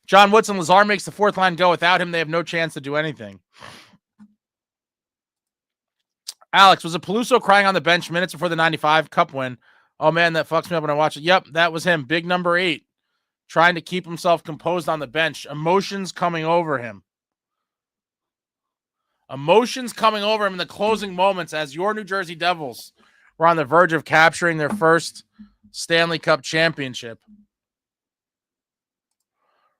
John Woodson, Lazar makes the fourth line go. Without him, they have no chance to do anything. Alex, was it Peluso crying on the bench minutes before the 95 Cup win? Oh, man, that fucks me up when I watch it. Yep, that was him. Big number 8. Trying to keep himself composed on the bench. Emotions coming over him. Emotions coming over him in the closing moments as your New Jersey Devils were on the verge of capturing their first Stanley Cup championship.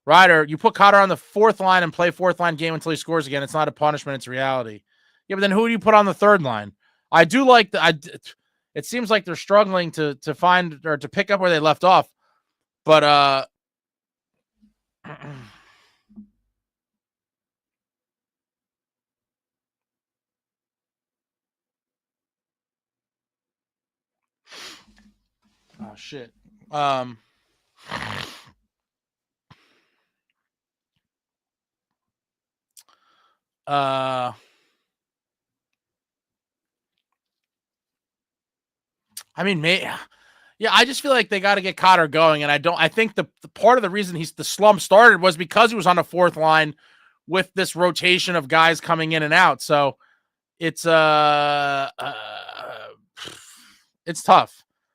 Ryder, you put Cotter on the fourth line and play fourth line game until he scores again. It's not a punishment, it's reality. Yeah, but then who do you put on the third line? I do like it seems like they're struggling to find or to pick up where they left off. But oh shit. I mean, yeah, I just feel like they got to get Cotter going, and I think the part of the reason the slump started was because he was on the fourth line with this rotation of guys coming in and out. So it's tough.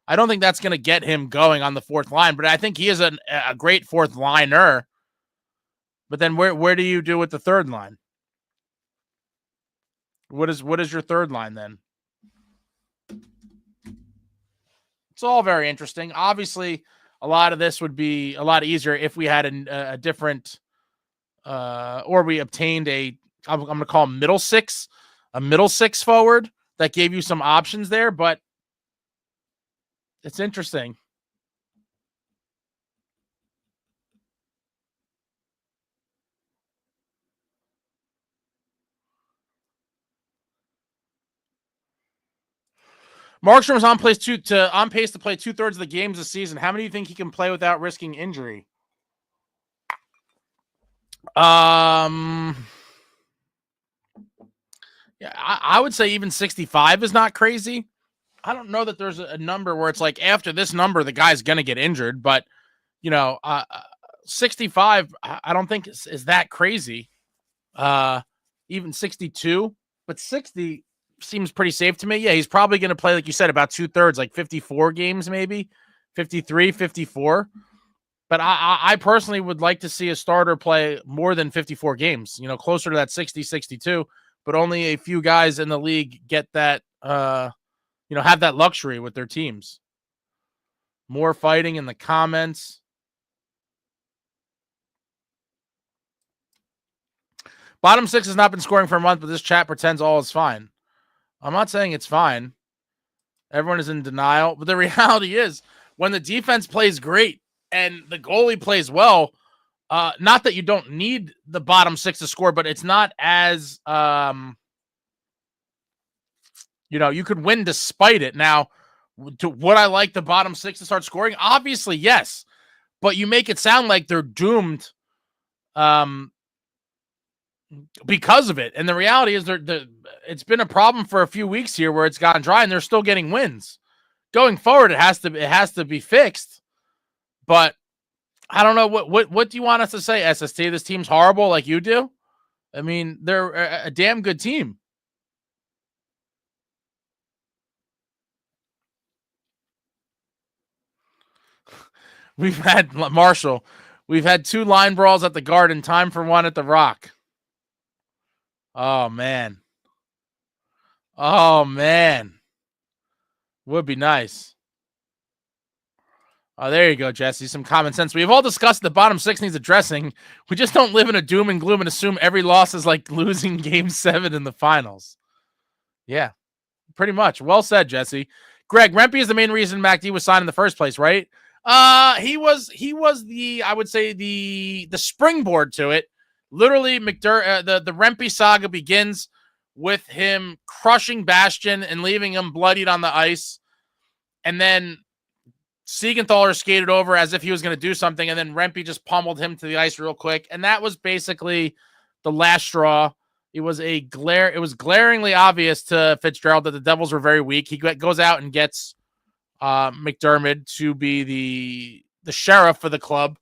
I don't think that's going to get him going on the fourth line, but I think he is a great fourth liner. But then where do you do with the third line? What is your third line then? It's all very interesting. Obviously, a lot of this would be a lot easier if we had a different, or we obtained I'm going to call him a middle six forward that gave you some options there, but it's interesting. Markstrom is on pace to play 2/3 of the games this season. How many do you think he can play without risking injury? Yeah, I would say even 65 is not crazy. I don't know that there's a number where it's like after this number, the guy's going to get injured, but 65, I don't think is that crazy. Even 62, but 60 seems pretty safe to me. Yeah, he's probably going to play, like you said, about 2/3, like 54 games, maybe 53, 54. But I personally would like to see a starter play more than 54 games, closer to that 60, 62, but only a few guys in the league get that, have that luxury with their teams. More fighting in the comments. Bottom six has not been scoring for a month, but this chat pretends all is fine. I'm not saying it's fine. Everyone is in denial. But the reality is, when the defense plays great and the goalie plays well, not that you don't need the bottom six to score, but it's not as, you could win despite it. Now, would I like the bottom six to start scoring? Obviously, yes. But you make it sound like they're doomed because of it. And the reality is it's been a problem for a few weeks here where it's gotten dry and they're still getting wins. Going forward, it has to be fixed. But I don't know what do you want us to say, SST? This team's horrible like you do? I mean, they're a damn good team. We've had Marshall. We've had 2 line brawls at the Garden. Time for one at the Rock. Oh man. Oh man. Would be nice. Oh, there you go, Jesse. Some common sense. We've all discussed the bottom 6 needs addressing. We just don't live in a doom and gloom and assume every loss is like losing game 7 in the finals. Yeah, pretty much. Well said, Jesse. Greg, Rempe is the main reason MacD was signed in the first place, right? He was the, I would say, the springboard to it. Literally, the Rempe saga begins with him crushing Bastion and leaving him bloodied on the ice. And then Siegenthaler skated over as if he was going to do something, and then Rempe just pummeled him to the ice real quick. And that was basically the last straw. It was glaringly obvious to Fitzgerald that the Devils were very weak. He goes out and gets McDermott to be the sheriff for the club.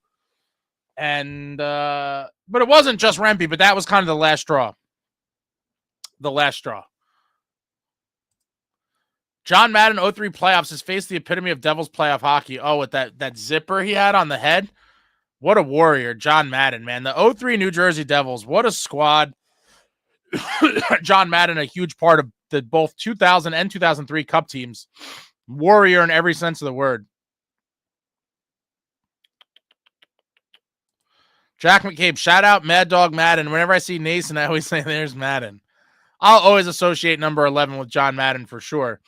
And but it wasn't just Rempe, but that was kind of the last straw. The last straw. John Madden 03 playoffs has faced the epitome of Devils playoff hockey. Oh, with that zipper he had on the head. What a warrior, John Madden, man. The 03 New Jersey Devils, what a squad. John Madden, a huge part of the both 2000 and 2003 Cup teams. Warrior in every sense of the word. Jack McCabe, shout out Mad Dog Madden. Whenever I see Nason, I always say there's Madden. I'll always associate number 11 with John Madden for sure.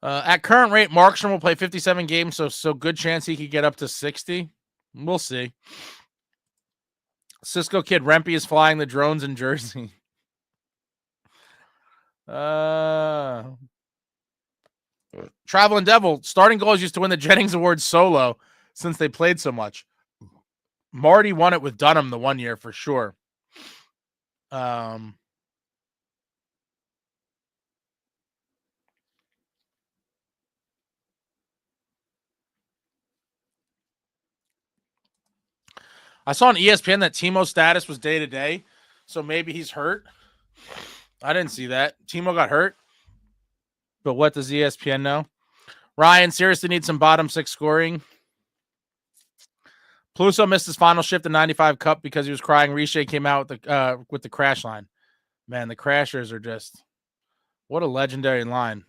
At current rate, Markstrom will play 57 games, so good chance he could get up to 60. We'll see. Cisco Kid, Rempe is flying the drones in Jersey. Traveling Devil, starting goals used to win the Jennings Award solo since they played so much. Marty won it with Dunham the one year for sure. I saw on ESPN that Timo's status was day to day, so maybe he's hurt. I didn't see that. Timo got hurt. But what does ESPN know? Ryan seriously needs some bottom 6 scoring. Pluso missed his final shift in 95 Cup because he was crying. Riche came out with the crash line. Man, the Crashers are just, what a legendary line.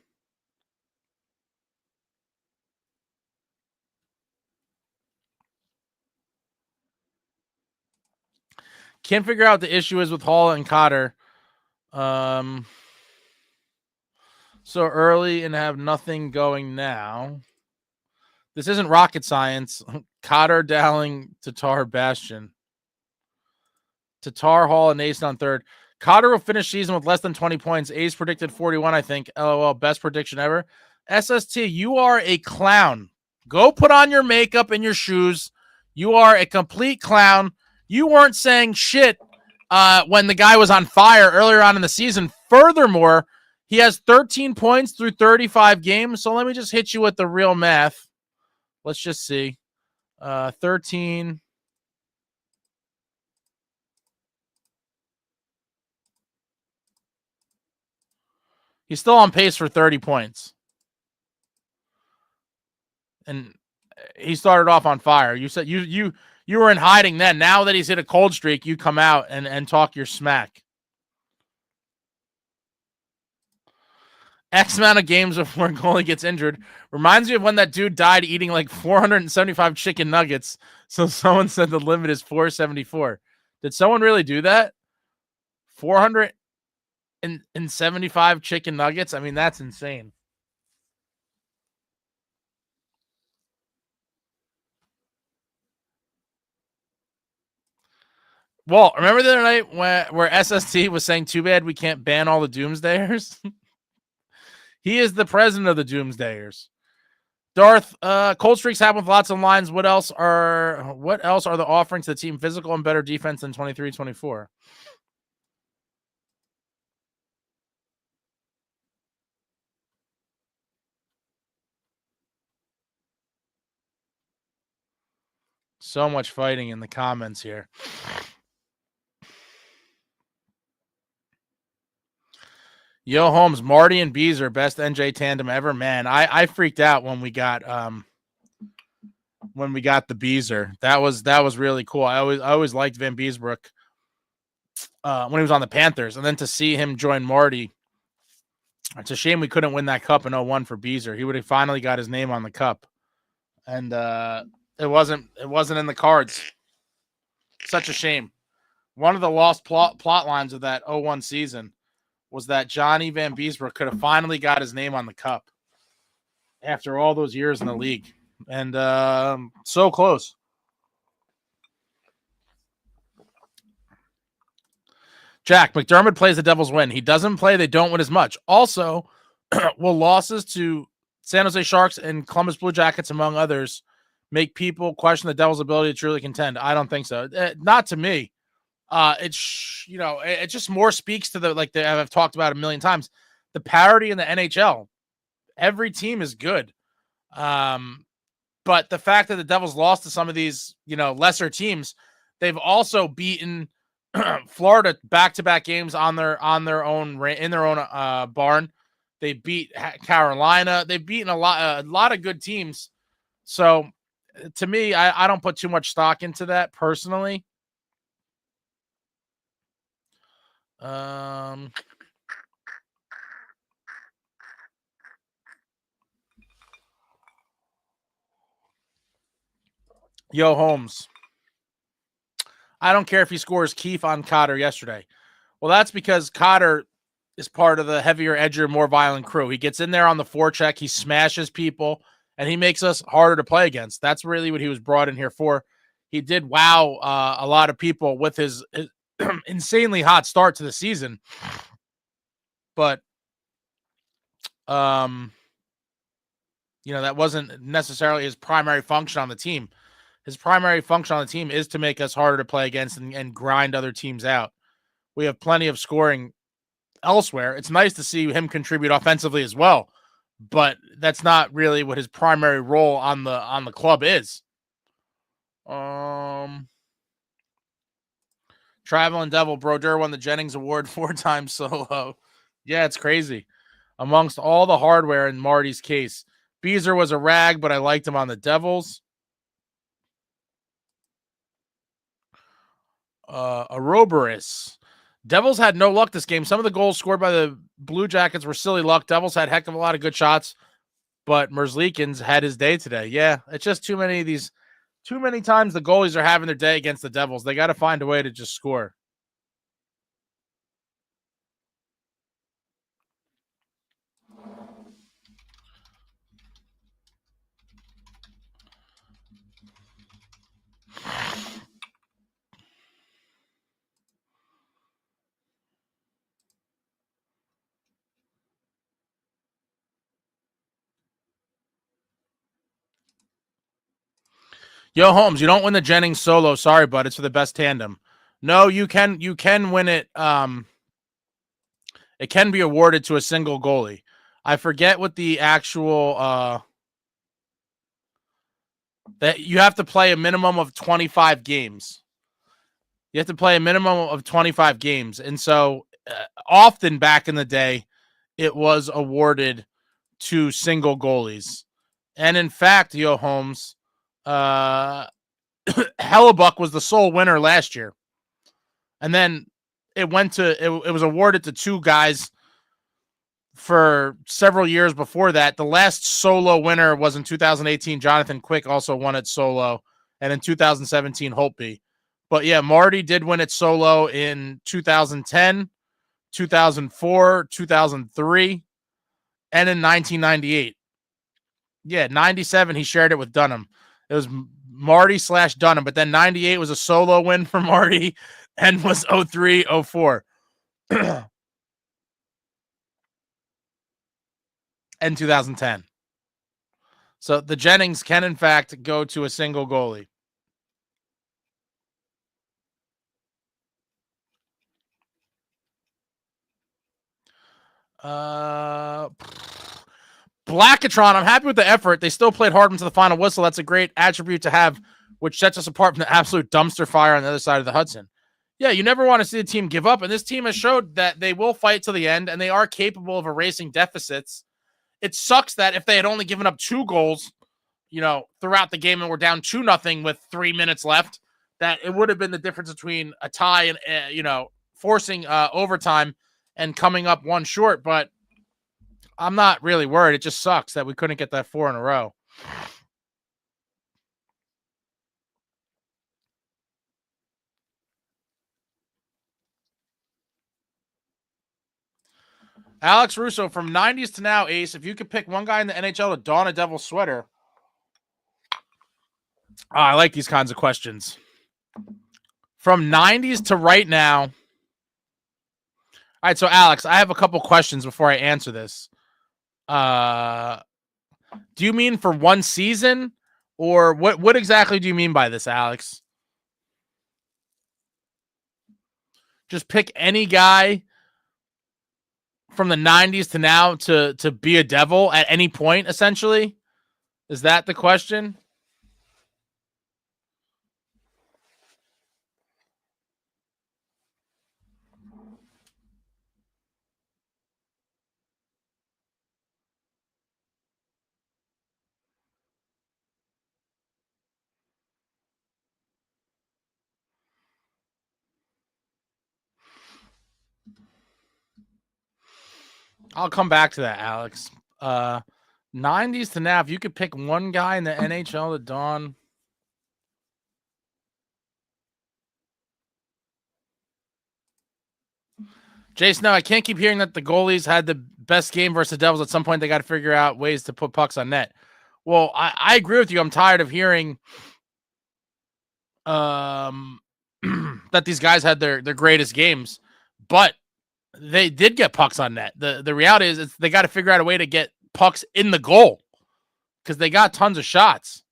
Can't figure out what the issue is with Hall and Cotter. So early and have nothing going now. This isn't rocket science. Cotter, Dowling, Tatar, Bastion. Tatar, Hall, and Ace on third. Cotter will finish season with less than 20 points. Ace predicted 41, I think. LOL, best prediction ever. SST, you are a clown. Go put on your makeup and your shoes. You are a complete clown. You weren't saying shit when the guy was on fire earlier on in the season. Furthermore, he has 13 points through 35 games. So let me just hit you with the real math. Let's just see. 13. He's still on pace for 30 points. And he started off on fire. You said you were in hiding then. Now that he's hit a cold streak, you come out and talk your smack. X amount of games before a goalie gets injured. Reminds me of when that dude died eating like 475 chicken nuggets. So someone said the limit is 474. Did someone really do that? 475 chicken nuggets? I mean, that's insane. Well, remember the other night where SST was saying, too bad we can't ban all the Doomsdayers? He is the president of the Doomsdayers. Darth, cold streaks happen with lots of lines. What else are the offerings to the team? Physical and better defense than 23-24. So much fighting in the comments here. Yo, Holmes, Marty and Beezer, best NJ tandem ever. Man, I freaked out when we got the Beezer. That was really cool. I always liked Van Beesbrook when he was on the Panthers, and then to see him join Marty, it's a shame we couldn't win that cup in 01 for Beezer. He would have finally got his name on the cup, and it wasn't in the cards. Such a shame. One of the lost plot lines of that 01 season was that Johnny Van Beesbrook could have finally got his name on the cup after all those years in the league. And so close. Jack, McDermott plays, the Devils win. He doesn't play, they don't win as much. Also, will losses to San Jose Sharks and Columbus Blue Jackets, among others, make people question the Devils' ability to truly contend? I don't think so. Not to me. It just more speaks to I've talked about a million times, the parity in the NHL. Every team is good. But the fact that the Devils lost to some of these, lesser teams, they've also beaten Florida back-to-back games in their own barn. They beat Carolina. They've beaten a lot of good teams. So to me, I don't put too much stock into that personally. Yo, Holmes. I don't care if he scores Keefe on Cotter yesterday. Well, that's because Cotter is part of the heavier, edgier, more violent crew. He gets in there on the forecheck, he smashes people, and he makes us harder to play against. That's really what he was brought in here for. He did wow a lot of people with his insanely hot start to the season. But, that wasn't necessarily his primary function on the team. His primary function on the team is to make us harder to play against and grind other teams out. We have plenty of scoring elsewhere. It's nice to see him contribute offensively as well, but that's not really what his primary role on the club is. Traveling Devil, Brodeur won the Jennings Award 4 times solo. Yeah, it's crazy. Amongst all the hardware in Marty's case, Beezer was a rag, but I liked him on the Devils. Aroberus. Devils had no luck this game. Some of the goals scored by the Blue Jackets were silly luck. Devils had heck of a lot of good shots, but Merzlikins had his day today. Yeah, it's just too many times the goalies are having their day against the Devils. They got to find a way to just score. Yo, Holmes, you don't win the Jennings solo. Sorry, bud. It's for the best tandem. No, you can win it. It can be awarded to a single goalie. I forget what the actual that you have to play a minimum of 25 games. You have to play a minimum of 25 games. And so often back in the day, it was awarded to single goalies. And in fact, Yo, Holmes, Hellebuck was the sole winner last year. And then it was awarded to two guys for several years before that. The last solo winner was in 2018. Jonathan Quick also won it solo. And in 2017, Holtby. But yeah, Marty did win it solo in 2010, 2004, 2003, and in 1998. Yeah, 97, he shared it with Dunham. It was Marty / Dunham, but then 98 was a solo win for Marty and was 03, 04. And 2010. So the Jennings can, in fact, go to a single goalie. Blackatron, I'm happy with the effort. They still played hard into the final whistle. That's a great attribute to have, which sets us apart from the absolute dumpster fire on the other side of the Hudson. Yeah, you never want to see the team give up. And this team has showed that they will fight to the end and they are capable of erasing deficits. It sucks that if they had only given up 2 goals, throughout the game and we're down 2-0 with 3 minutes left, that it would have been the difference between a tie and, forcing overtime and coming up 1 short. But I'm not really worried. It just sucks that we couldn't get that 4 in a row. Alex Russo, from 90s to now, Ace, if you could pick one guy in the NHL to don a Devil sweater. I like these kinds of questions. From 90s to right now. All right, so Alex, I have a couple questions before I answer this. Do you mean for one season, or what exactly do you mean by this, Alex? Just pick any guy from the 90s to now to be a Devil at any point, essentially? Is that the question? I'll come back to that, Alex. 90s to now, if you could pick one guy in the NHL to don. Jason, no, I can't keep hearing that the goalies had the best game versus the Devils. At some point, they got to figure out ways to put pucks on net. Well, I agree with you. I'm tired of hearing that these guys had their greatest games, but they did get pucks on net. The reality is they got to figure out a way to get pucks in the goal because they got tons of shots.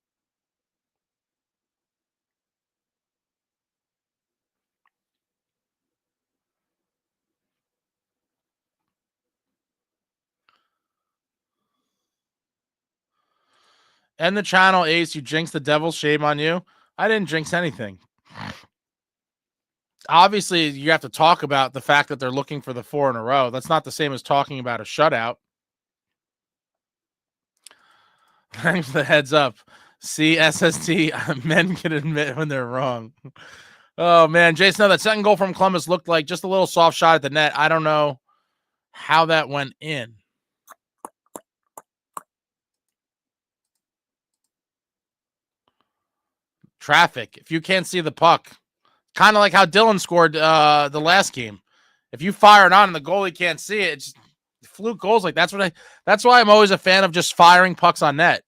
And the channel, Ace, you jinxed the Devils. Shame on you. I didn't jinx anything. Obviously, you have to talk about the fact that they're looking for the 4 in a row. That's not the same as talking about a shutout. Thanks for the heads up. See, SST, men can admit when they're wrong. Oh, man. Jason, no, that second goal from Columbus looked like just a little soft shot at the net. I don't know how that went in. Traffic. If you can't see the puck, kind of like how Dylan scored the last game. If you fire it on and the goalie can't see it, it's fluke goals. Like that's why I'm always a fan of just firing pucks on net.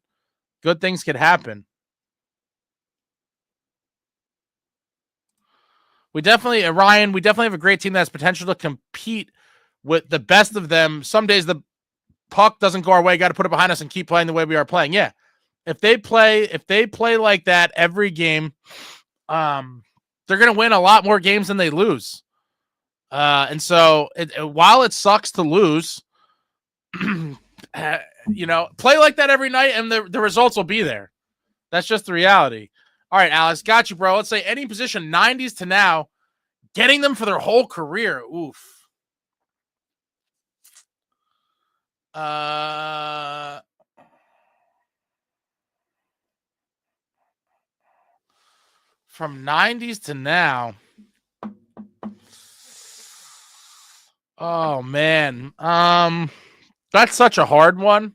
Good things could happen. Ryan, we definitely have a great team that has potential to compete with the best of them. Some days the puck doesn't go our way, got to put it behind us and keep playing the way we are playing. Yeah. If they play like that every game, they're going to win a lot more games than they lose. And so while it sucks to lose, play like that every night and the results will be there. That's just the reality. All right, Alex, got you, bro. Let's say any position, 90s to now, getting them for their whole career. Oof. From 90s to now. Oh, man. That's such a hard one.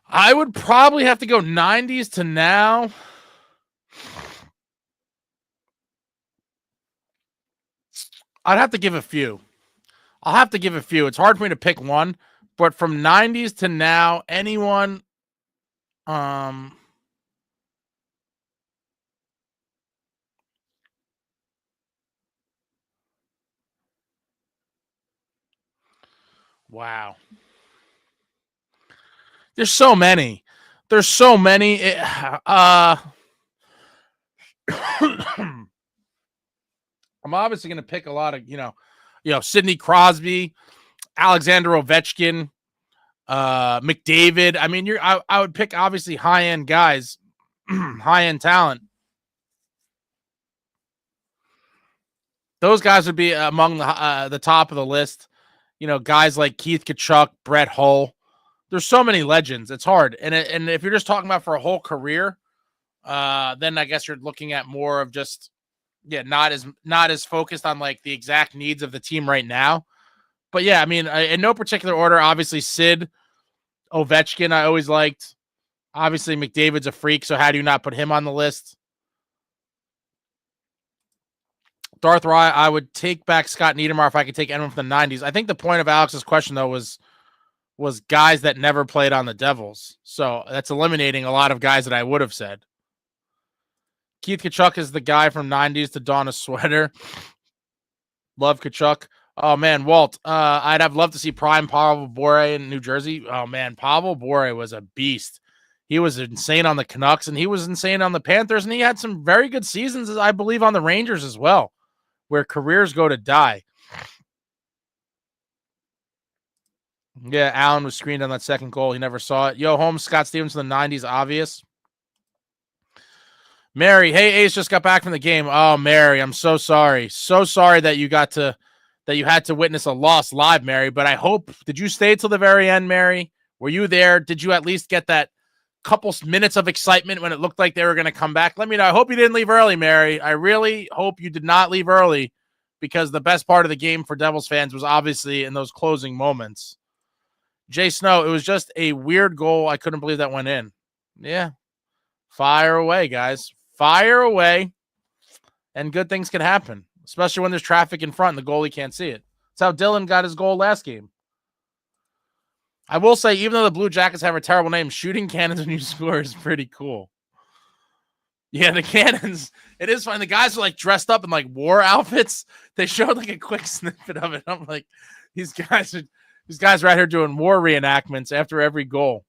I would probably have to go 90s to now. I'd have to give a few. I'll have to give a few. It's hard for me to pick one, but from 90s to now, anyone wow. There's so many. I'm obviously going to pick a lot of, Sidney Crosby, Alexander Ovechkin, McDavid. I mean, I would pick obviously high-end guys, high-end talent. Those guys would be among the top of the list. You know, guys like Keith Tkachuk, Brett Hull. There's so many legends. It's hard. And if you're just talking about for a whole career, then I guess you're looking at more of just, not as focused on like the exact needs of the team right now. But yeah, I mean, in no particular order, obviously Sid, Ovechkin, I always liked. Obviously McDavid's a freak, so how do you not put him on the list? Darth Rye, I would take back Scott Niedermayer if I could take anyone from the 90s. I think the point of Alex's question, though, was guys that never played on the Devils. So that's eliminating a lot of guys that I would have said. Keith Tkachuk is the guy from 90s to don a sweater. Love Tkachuk. Oh, man, Walt, I'd have loved to see prime Pavel Bure in New Jersey. Oh, man, Pavel Bure was a beast. He was insane on the Canucks, and he was insane on the Panthers, and he had some very good seasons, I believe, on the Rangers as well, where careers go to die. Yeah, Allen was screened on that second goal. He never saw it. Yo, Holmes, Scott Stevens from the 90s, obvious. Mary, hey, Ace just got back from the game. Oh, Mary, I'm so sorry. So sorry that you had to witness a loss live, Mary, but I hope, did you stay till the very end, Mary? Were you there? Did you at least get that couple minutes of excitement when it looked like they were going to come back? Let me know. I hope you didn't leave early, Mary. I really hope you did not leave early, because the best part of the game for Devils fans was obviously in those closing moments. Jay Snow, it was just a weird goal. I couldn't believe that went in. Yeah. Fire away, guys. Fire away. And good things can happen, especially when there's traffic in front and the goalie can't see it. That's how Dylan got his goal last game. I will say, even though the Blue Jackets have a terrible name, shooting cannons when you score is pretty cool. Yeah, the cannons. It is fun. The guys are like dressed up in like war outfits. They showed like a quick snippet of it. I'm like, these guys are out here doing war reenactments after every goal.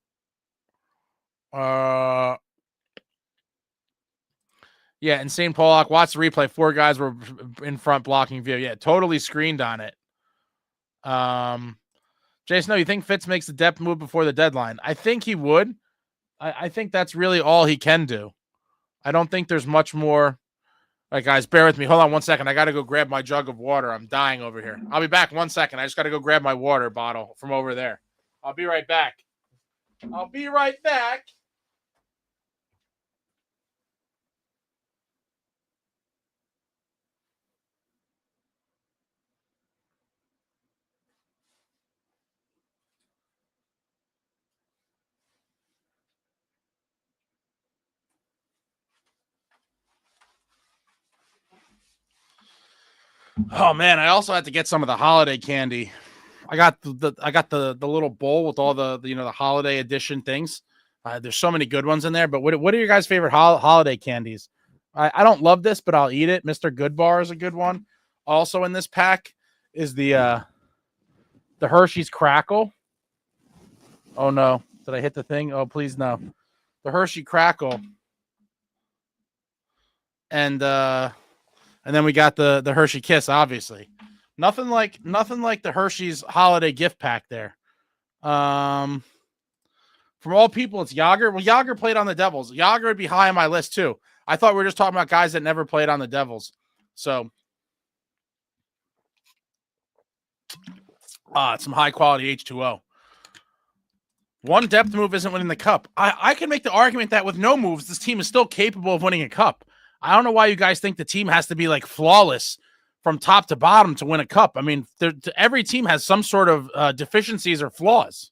Yeah, and St. Pollock, watch the replay. 4 guys were in front blocking view. Yeah, totally screened on it. Jason, you think Fitz makes the depth move before the deadline? I think he would. I think that's really all he can do. I don't think there's much more. All right, guys, bear with me. Hold on 1 second. I got to go grab my jug of water. I'm dying over here. I'll be back 1 second. I just got to go grab my water bottle from over there. I'll be right back. Oh man, I also had to get some of the holiday candy. I got the little bowl with all the the holiday edition things. There's so many good ones in there. But what are your guys' favorite holiday candies? I don't love this, but I'll eat it. Mr. Good Bar is a good one. Also in this pack is the Hershey's Crackle. Oh no, did I hit the thing? Oh please no. The Hershey Crackle. And then we got the Hershey Kiss, obviously. Nothing like the Hershey's holiday gift pack there. From all people, it's Yager. Well, Yager played on the Devils. Yager would be high on my list too. I thought we were just talking about guys that never played on the Devils. So, some high quality H2O. One depth move isn't winning the cup. I can make the argument that with no moves, this team is still capable of winning a cup. I don't know why you guys think the team has to be like flawless from top to bottom to win a cup. I mean, every team has some sort of deficiencies or flaws.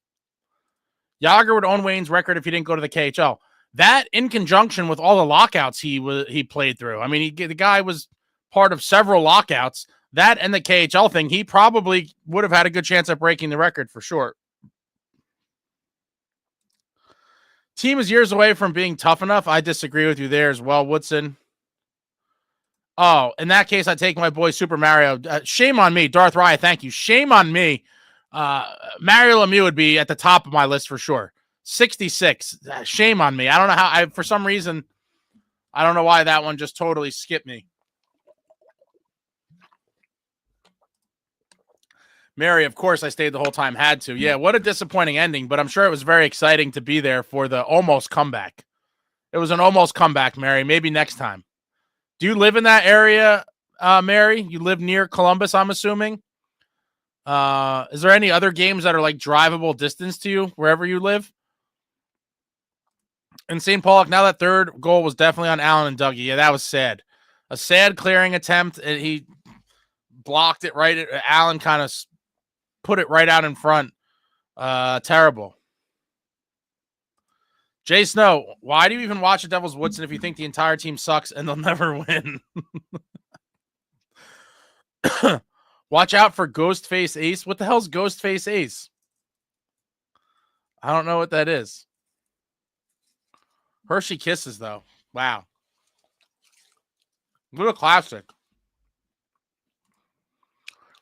Yager would own Wayne's record if he didn't go to the KHL. That, in conjunction with all the lockouts he played through. I mean, the guy was part of several lockouts. That and the KHL thing, he probably would have had a good chance at breaking the record for sure. Team is years away from being tough enough. I disagree with you there as well, Woodson. Oh, in that case, I take my boy Super Mario. Shame on me. Darth Raya, thank you. Shame on me. Mario Lemieux would be at the top of my list for sure. 66. Shame on me. I don't know how. For some reason, I don't know why that one just totally skipped me. Mary, of course, I stayed the whole time. Had to. Yeah, what a disappointing ending, but I'm sure it was very exciting to be there for the almost comeback. It was an almost comeback, Mary. Maybe next time. Do you live in that area, Mary? You live near Columbus, I'm assuming. Is there any other games that are like drivable distance to you wherever you live? And St. Paul, now that third goal was definitely on Allen and Dougie. Yeah, that was sad. A sad clearing attempt, and he blocked it right. Allen kind of put it right out in front. Terrible. Jay Snow, why do you even watch the Devils Woodson if you think the entire team sucks and they'll never win? Watch out for Ghostface Ace. What the hell's Ghostface Ace? I don't know what that is. Hershey Kisses, though. Wow. What a classic.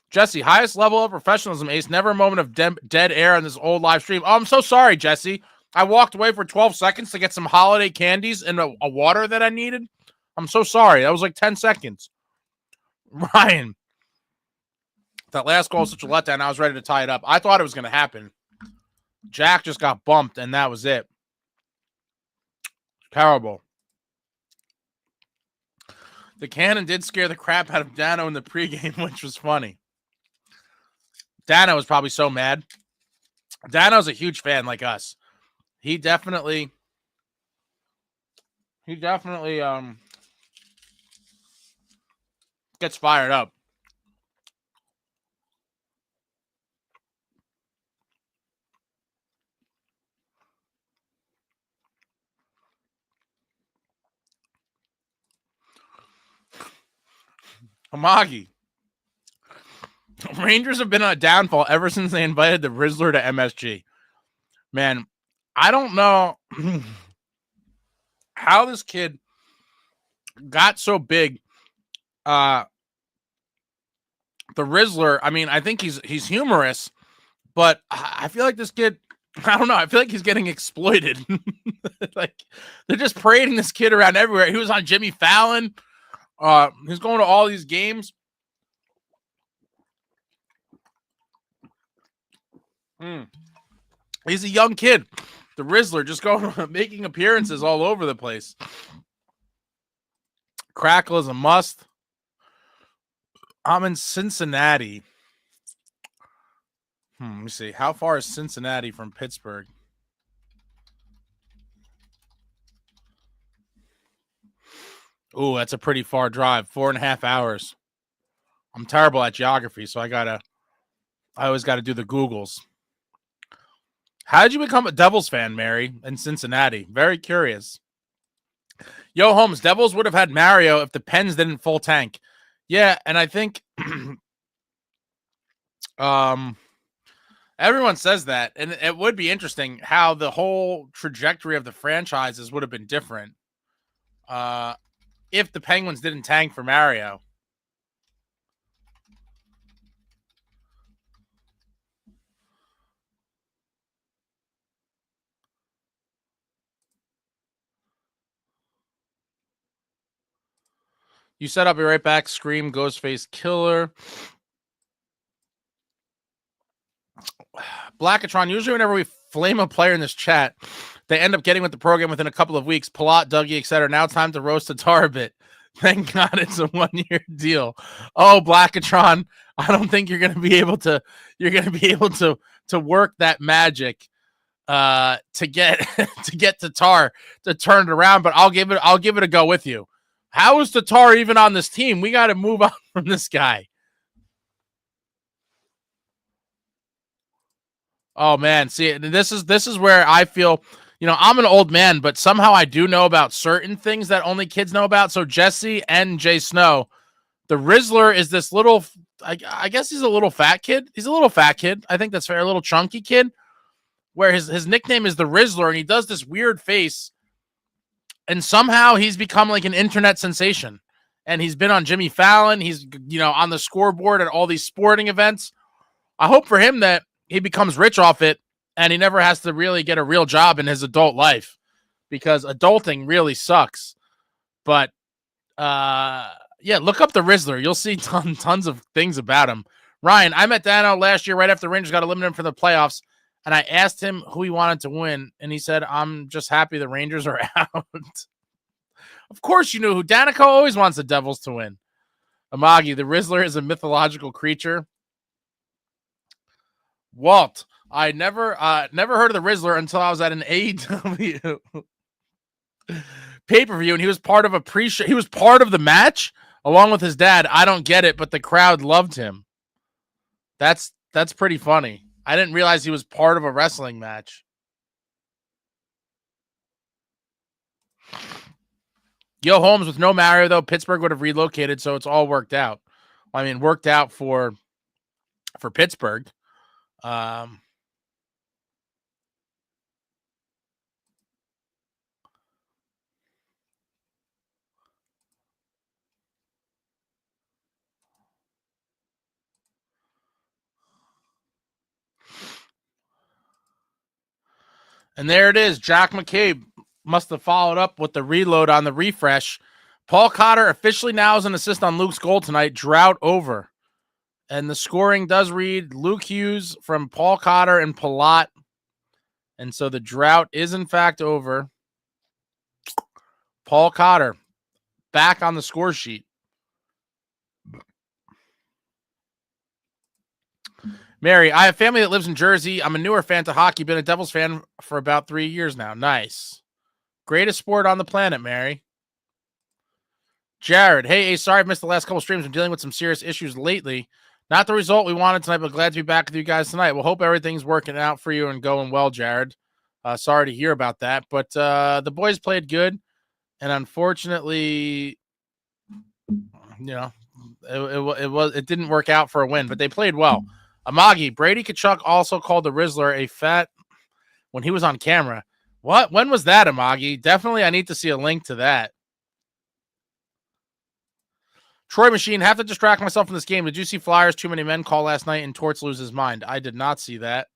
Jesse, highest level of professionalism, Ace. Never a moment of dead air on this old live stream. Oh, I'm so sorry, Jesse. I walked away for 12 seconds to get some holiday candies and a water that I needed. I'm so sorry. That was like 10 seconds. Ryan, that last goal was such a letdown. I was ready to tie it up. I thought it was going to happen. Jack just got bumped, and that was it. Terrible. The cannon did scare the crap out of Dano in the pregame, which was funny. Dano was probably so mad. Dano's a huge fan like us. He definitely gets fired up. Amagi. Rangers have been on a downfall ever since they invited the Rizzler to MSG. Man, I don't know how this kid got so big. The Rizzler, I mean, I think he's humorous, but I feel like this kid, I don't know, I feel like he's getting exploited. Like, they're just parading this kid around everywhere. He was on Jimmy Fallon. He's going to all these games. He's a young kid. The Rizzler just going making appearances all over the place. Crackle is a must. I'm in Cincinnati. Let me see. How far is Cincinnati from Pittsburgh? Oh, that's a pretty far drive. 4.5 hours. I'm terrible at geography, so I always got to do the Googles. How did you become a Devils fan, Mary, in Cincinnati? Very curious. Yo, Holmes, Devils would have had Mario if the Pens didn't full tank. Yeah, and I think everyone says that, and it would be interesting how the whole trajectory of the franchises would have been different if the Penguins didn't tank for Mario. You said I'll be right back. Scream, Ghostface Killer. Blackatron, usually whenever we flame a player in this chat, they end up getting with the program within a couple of weeks. Palat, Dougie, etc. Now it's time to roast Tatar a bit. Thank God it's a 1-year deal. Oh, Blackatron, I don't think you're going to be able to. You're going to be able to work that magic to get Tatar to turn it around. But I'll give it a go with you. How is Tatar even on this team? We got to move on from this guy. Oh man, see, this is where I feel, I'm an old man, but somehow I do know about certain things that only kids know about. So Jesse and Jay Snow, the Rizzler is this little, I guess he's a little fat kid. He's a little fat kid. I think that's fair. A little chunky kid, where his nickname is the Rizzler, and he does this weird face. And somehow he's become like an internet sensation. And he's been on Jimmy Fallon. He's, on the scoreboard at all these sporting events. I hope for him that he becomes rich off it and he never has to really get a real job in his adult life, because adulting really sucks. But, yeah, look up the Rizzler. You'll see tons of things about him. Ryan, I met Dano last year right after the Rangers got eliminated from the playoffs, and I asked him who he wanted to win, and he said, I'm just happy the Rangers are out. Of course you knew who. Danico always wants the Devils to win. Amagi, the Rizzler is a mythological creature. Walt, I never heard of the Rizzler until I was at an AEW pay-per-view, and he was part of a pre-show. He was part of the match along with his dad. I don't get it, but the crowd loved him. That's pretty funny. I didn't realize he was part of a wrestling match. Yo, Holmes, with no Mario, though, Pittsburgh would have relocated, so it's all worked out. I mean, worked out for Pittsburgh. And there it is. Jack McCabe must have followed up with the reload on the refresh. Paul Cotter officially now has an assist on Luke's goal tonight. Drought over. And the scoring does read Luke Hughes from Paul Cotter and Palat. And so the drought is, in fact, over. Paul Cotter back on the score sheet. Mary, I have family that lives in Jersey. I'm a newer fan to hockey. Been a Devils fan for about 3 years now. Nice. Greatest sport on the planet, Mary. Jared, hey, sorry I've missed the last couple streams. I'm dealing with some serious issues lately. Not the result we wanted tonight, but glad to be back with you guys tonight. We'll hope everything's working out for you and going well, Jared. Sorry to hear about that, but the boys played good, and unfortunately, it didn't work out for a win, but they played well. Amagi, Brady Tkachuk also called the Rizzler a fat when he was on camera. What? When was that, Amagi? Definitely, I need to see a link to that. Troy Machine, have to distract myself from this game. Did you see Flyers too many men call last night and Torts lose his mind? I did not see that.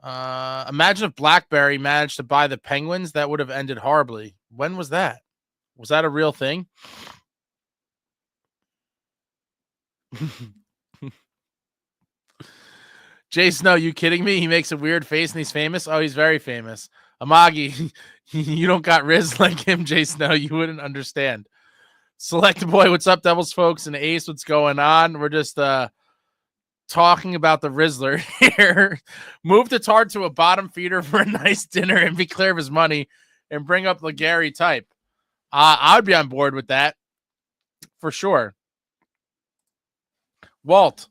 Imagine if BlackBerry managed to buy the Penguins. That would have ended horribly. When was that? Was that a real thing? Jay Snow, you kidding me? He makes a weird face and he's famous? Oh, he's very famous. Amagi, you don't got Riz like him, Jay Snow. You wouldn't understand. Select Boy, what's up, Devils folks? And Ace, what's going on? We're just talking about the Rizzler here. Move Tatar to a bottom feeder for a nice dinner and be clear of his money and bring up the Gary type. I would be on board with that for sure. Walt,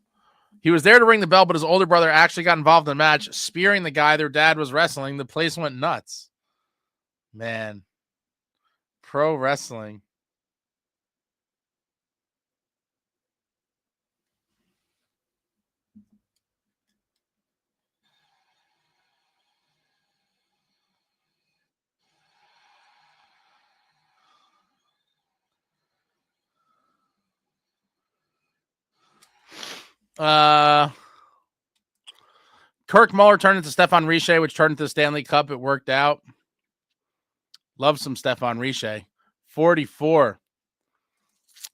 he was there to ring the bell, but his older brother actually got involved in the match, spearing the guy their dad was wrestling. The place went nuts. Man, pro wrestling. Kirk Muller turned into Stefan Richer, which turned into the Stanley Cup. It worked out. Love some Stefan Richer. 44.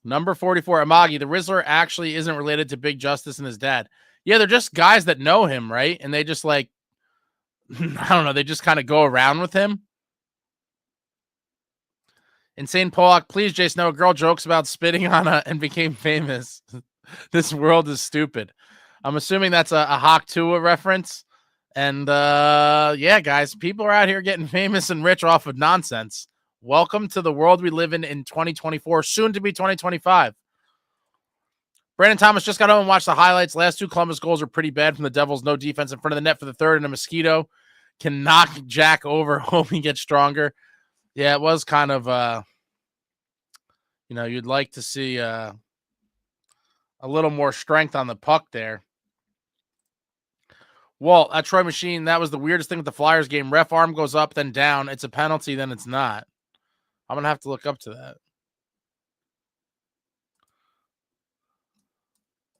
Number 44, Amagi. The Rizzler actually isn't related to Big Justice and his dad. Yeah, they're just guys that know him, right? And they just like, I don't know, they just kind of go around with him. Insane Pollock, please, Jay Snow. A girl jokes about spitting on and became famous. This world is stupid. I'm assuming that's a Hawk Tua reference. And yeah, guys, people are out here getting famous and rich off of nonsense. Welcome to the world we live in 2024, soon to be 2025. Brandon Thomas just got home and watched the highlights. Last two Columbus goals are pretty bad from the Devils. No defense in front of the net for the third, and a mosquito can knock Jack over. Hope he gets stronger. Yeah, it was kind of, you'd like to see a little more strength on the puck there. Well, at Troy Machine, that was the weirdest thing with the Flyers game. Ref arm goes up, then down. It's a penalty, then it's not. I'm going to have to look up to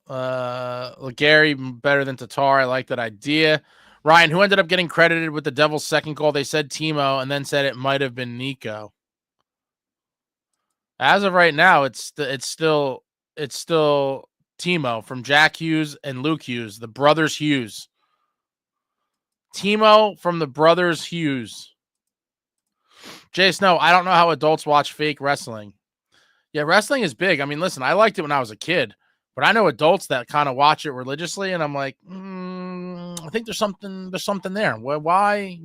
that. Gary, better than Tatar. I like that idea. Ryan, who ended up getting credited with the Devils' second goal? They said Timo and then said it might have been Nico. As of right now, it's still Timo from Jack Hughes and Luke Hughes, the brothers Hughes. Timo from the brothers Hughes. Jay Snow, I don't know how adults watch fake wrestling. Yeah, wrestling is big. I mean, listen, I liked it when I was a kid, but I know adults that kind of watch it religiously, and I'm like, I think there's something there. Why?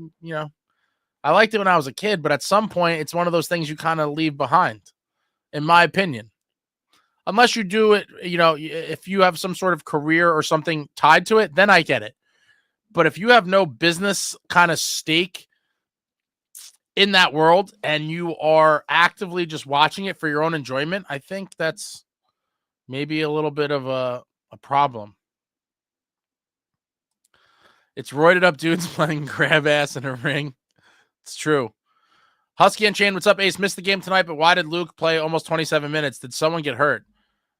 I liked it when I was a kid, but at some point, it's one of those things you kind of leave behind, in my opinion. Unless you do it, if you have some sort of career or something tied to it, then I get it. But if you have no business kind of stake in that world and you are actively just watching it for your own enjoyment, I think that's maybe a little bit of a problem. It's roided up dudes playing grab ass in a ring. It's true. Husky Unchained, what's up, Ace? Missed the game tonight, but why did Luke play almost 27 minutes? Did someone get hurt?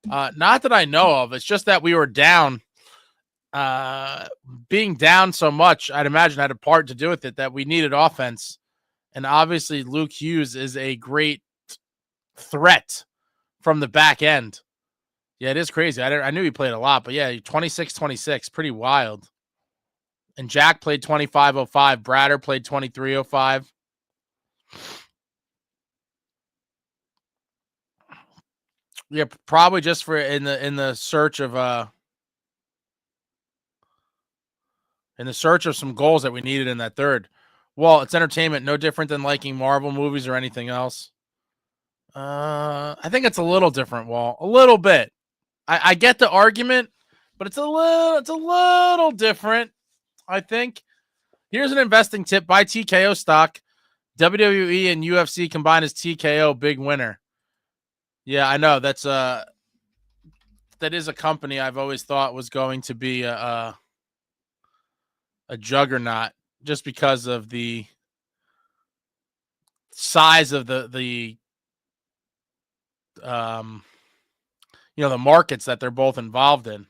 Not that I know of. It's just that we were down. Being down so much, I'd imagine had a part to do with it, that we needed offense. And obviously, Luke Hughes is a great threat from the back end. Yeah, it is crazy. I knew he played a lot, but yeah, 26-26, pretty wild. And Jack played 25-05. Bratter played 23-05. Yeah, probably just for in the search of some goals that we needed in that third. Well, it's entertainment, no different than liking Marvel movies or anything else. I think it's a little different, Wall. A little bit. I get the argument, but it's a little different, I think. Here's an investing tip. Buy TKO stock. WWE and UFC combined as TKO, big winner. Yeah, I know. That is a company I've always thought was going to be a juggernaut just because of the size of the markets that they're both involved in.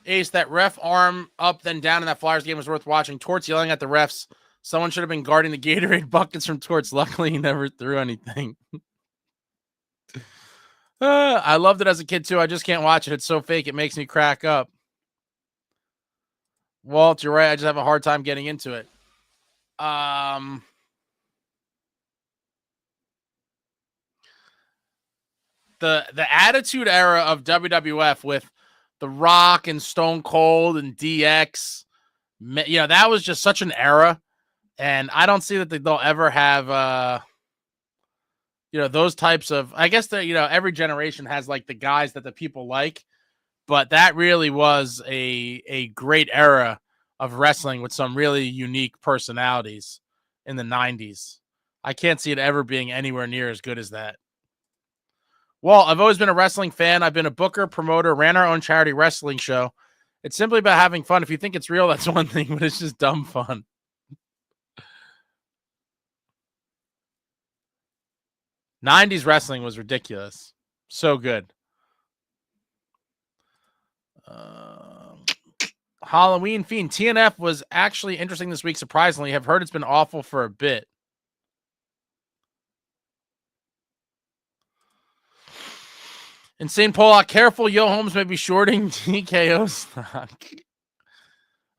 Ace, that ref arm up then down in that Flyers game was worth watching. Torts yelling at the refs. Someone should have been guarding the Gatorade buckets from Torts. Luckily, he never threw anything. I loved it as a kid, too. I just can't watch it. It's so fake. It makes me crack up. Walt, you're right. I just have a hard time getting into it. The Attitude Era of WWF with The Rock and Stone Cold and DX, that was just such an era. And I don't see that they'll ever have, those types of, I guess that, every generation has like the guys that the people like, but that really was a great era of wrestling with some really unique personalities in the 90s. I can't see it ever being anywhere near as good as that. Well, I've always been a wrestling fan. I've been a booker, promoter, ran our own charity wrestling show. It's simply about having fun. If you think it's real, that's one thing, but it's just dumb fun. '90s wrestling was ridiculous. So good. Halloween Fiend. TNF was actually interesting this week, surprisingly. I've heard it's been awful for a bit. Insane Pollock, careful. Yo Holmes may be shorting TKO stock.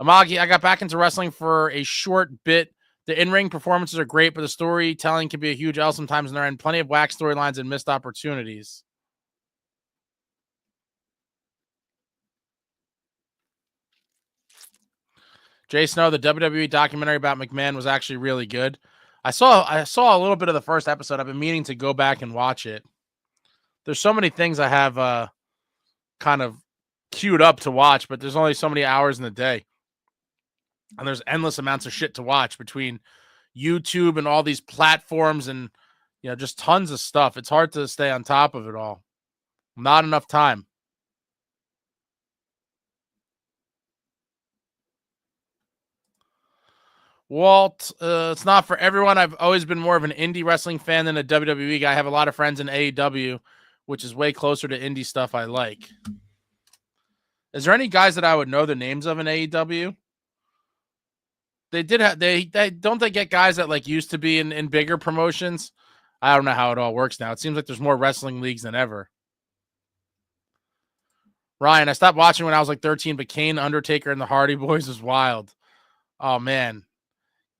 Amagi, I got back into wrestling for a short bit. The in-ring performances are great, but the storytelling can be a huge L sometimes, and there are plenty of whack storylines and missed opportunities. Jay Snow, the WWE documentary about McMahon was actually really good. I saw a little bit of the first episode. I've been meaning to go back and watch it. There's so many things I have kind of queued up to watch, but there's only so many hours in the day. And there's endless amounts of shit to watch between YouTube and all these platforms and, just tons of stuff. It's hard to stay on top of it all. Not enough time. Walt, it's not for everyone. I've always been more of an indie wrestling fan than a WWE guy. I have a lot of friends in AEW, which is way closer to indie stuff I like. Is there any guys that I would know the names of in AEW? They did have they don't they get guys that like used to be in bigger promotions? I don't know how it all works now. It seems like there's more wrestling leagues than ever. Ryan, I stopped watching when I was like 13, but Kane, Undertaker, and the Hardy Boys was wild. Oh man.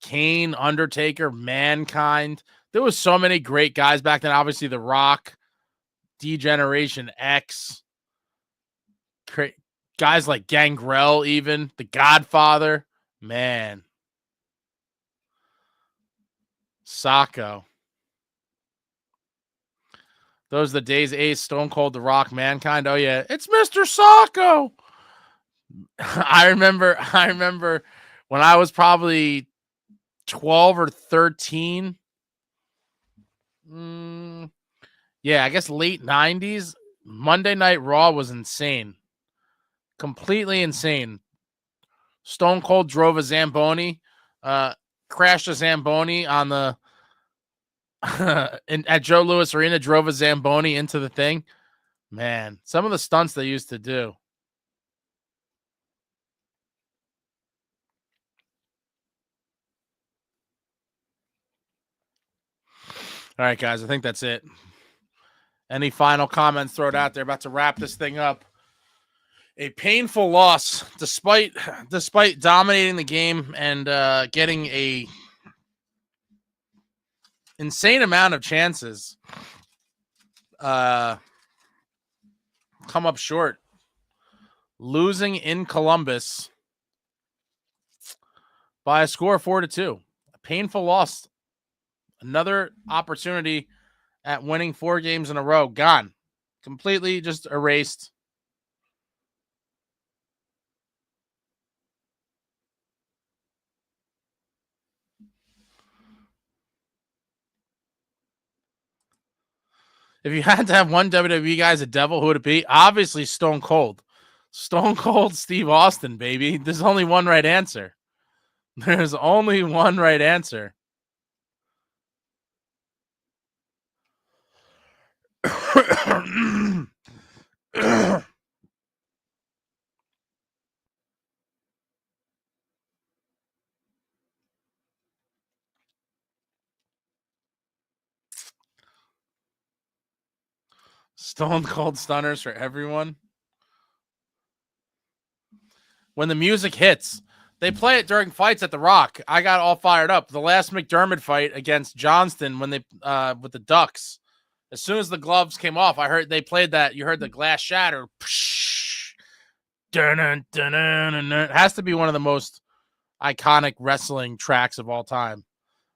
Kane, Undertaker, Mankind. There was so many great guys back then. Obviously, The Rock, D-Generation X, guys like Gangrel, even The Godfather. Man. Sacco. Those are the days Ace, Stone Cold, The Rock, Mankind. Oh, yeah. It's Mr. Sacco. I remember when I was probably 12 or 13. Yeah, I guess late 90s. Monday Night Raw was insane. Completely insane. Stone Cold drove a Zamboni, crashed a Zamboni on the at Joe Louis Arena, drove a Zamboni into the thing. Man, some of the stunts they used to do. All right, guys, I think that's it. Any final comments? Throw it out there. About to wrap this thing up. A painful loss, despite dominating the game and getting a insane amount of chances. Come up short. Losing in Columbus by a score of 4-2. A painful loss. Another opportunity at winning 4 games in a row. Gone. Completely just erased. If you had to have one WWE guy as a devil, who would it be? Obviously Stone Cold. Stone Cold Steve Austin, baby. There's only one right answer. There's only one right answer. Stone Cold Stunners for everyone. When the music hits, they play it during fights at the Rock. I got all fired up. The last McDermott fight against Johnston when they with the Ducks. As soon as the gloves came off, I heard they played that. You heard the glass shatter. It has to be one of the most iconic wrestling tracks of all time.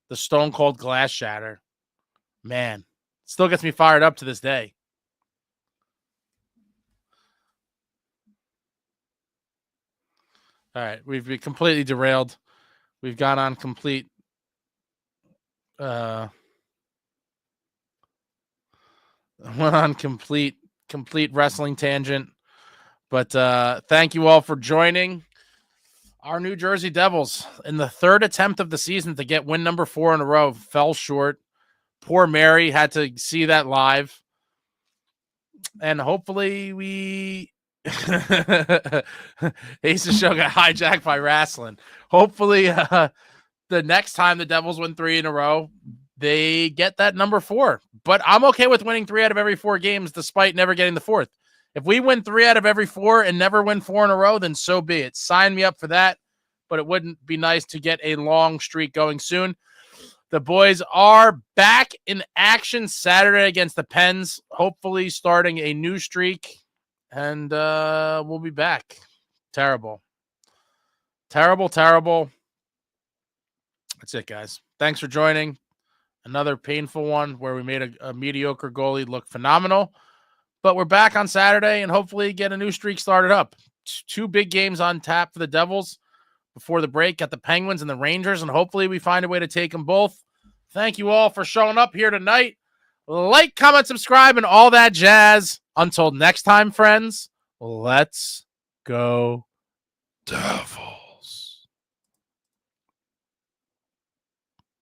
The Stone Cold glass shatter. Man, still gets me fired up to this day. All right, we've been completely derailed. We've gone on complete went on complete wrestling tangent. But thank you all for joining our New Jersey Devils in the 3rd attempt of the season to get win number 4 in a row. Fell short. Poor Mary had to see that live. And hopefully we Ace's show got hijacked by wrestling. Hopefully the next time the Devils win 3 in a row, they get that number 4. But I'm okay with winning 3 out of every 4 games despite never getting the 4th. If we win 3 out of every 4 and never win 4 in a row, then so be it. Sign me up for that. But it wouldn't be nice to get a long streak going soon. The boys are back in action Saturday against the Pens, hopefully starting a new streak. And we'll be back. Terrible. Terrible. That's it, guys. Thanks for joining. Another painful one where we made a mediocre goalie look phenomenal. But we're back on Saturday and hopefully get a new streak started up. 2 big games on tap for the Devils before the break. Got the Penguins and the Rangers, and hopefully we find a way to take them both. Thank you all for showing up here tonight. Like, comment, subscribe, and all that jazz. Until next time, friends, let's go Devils.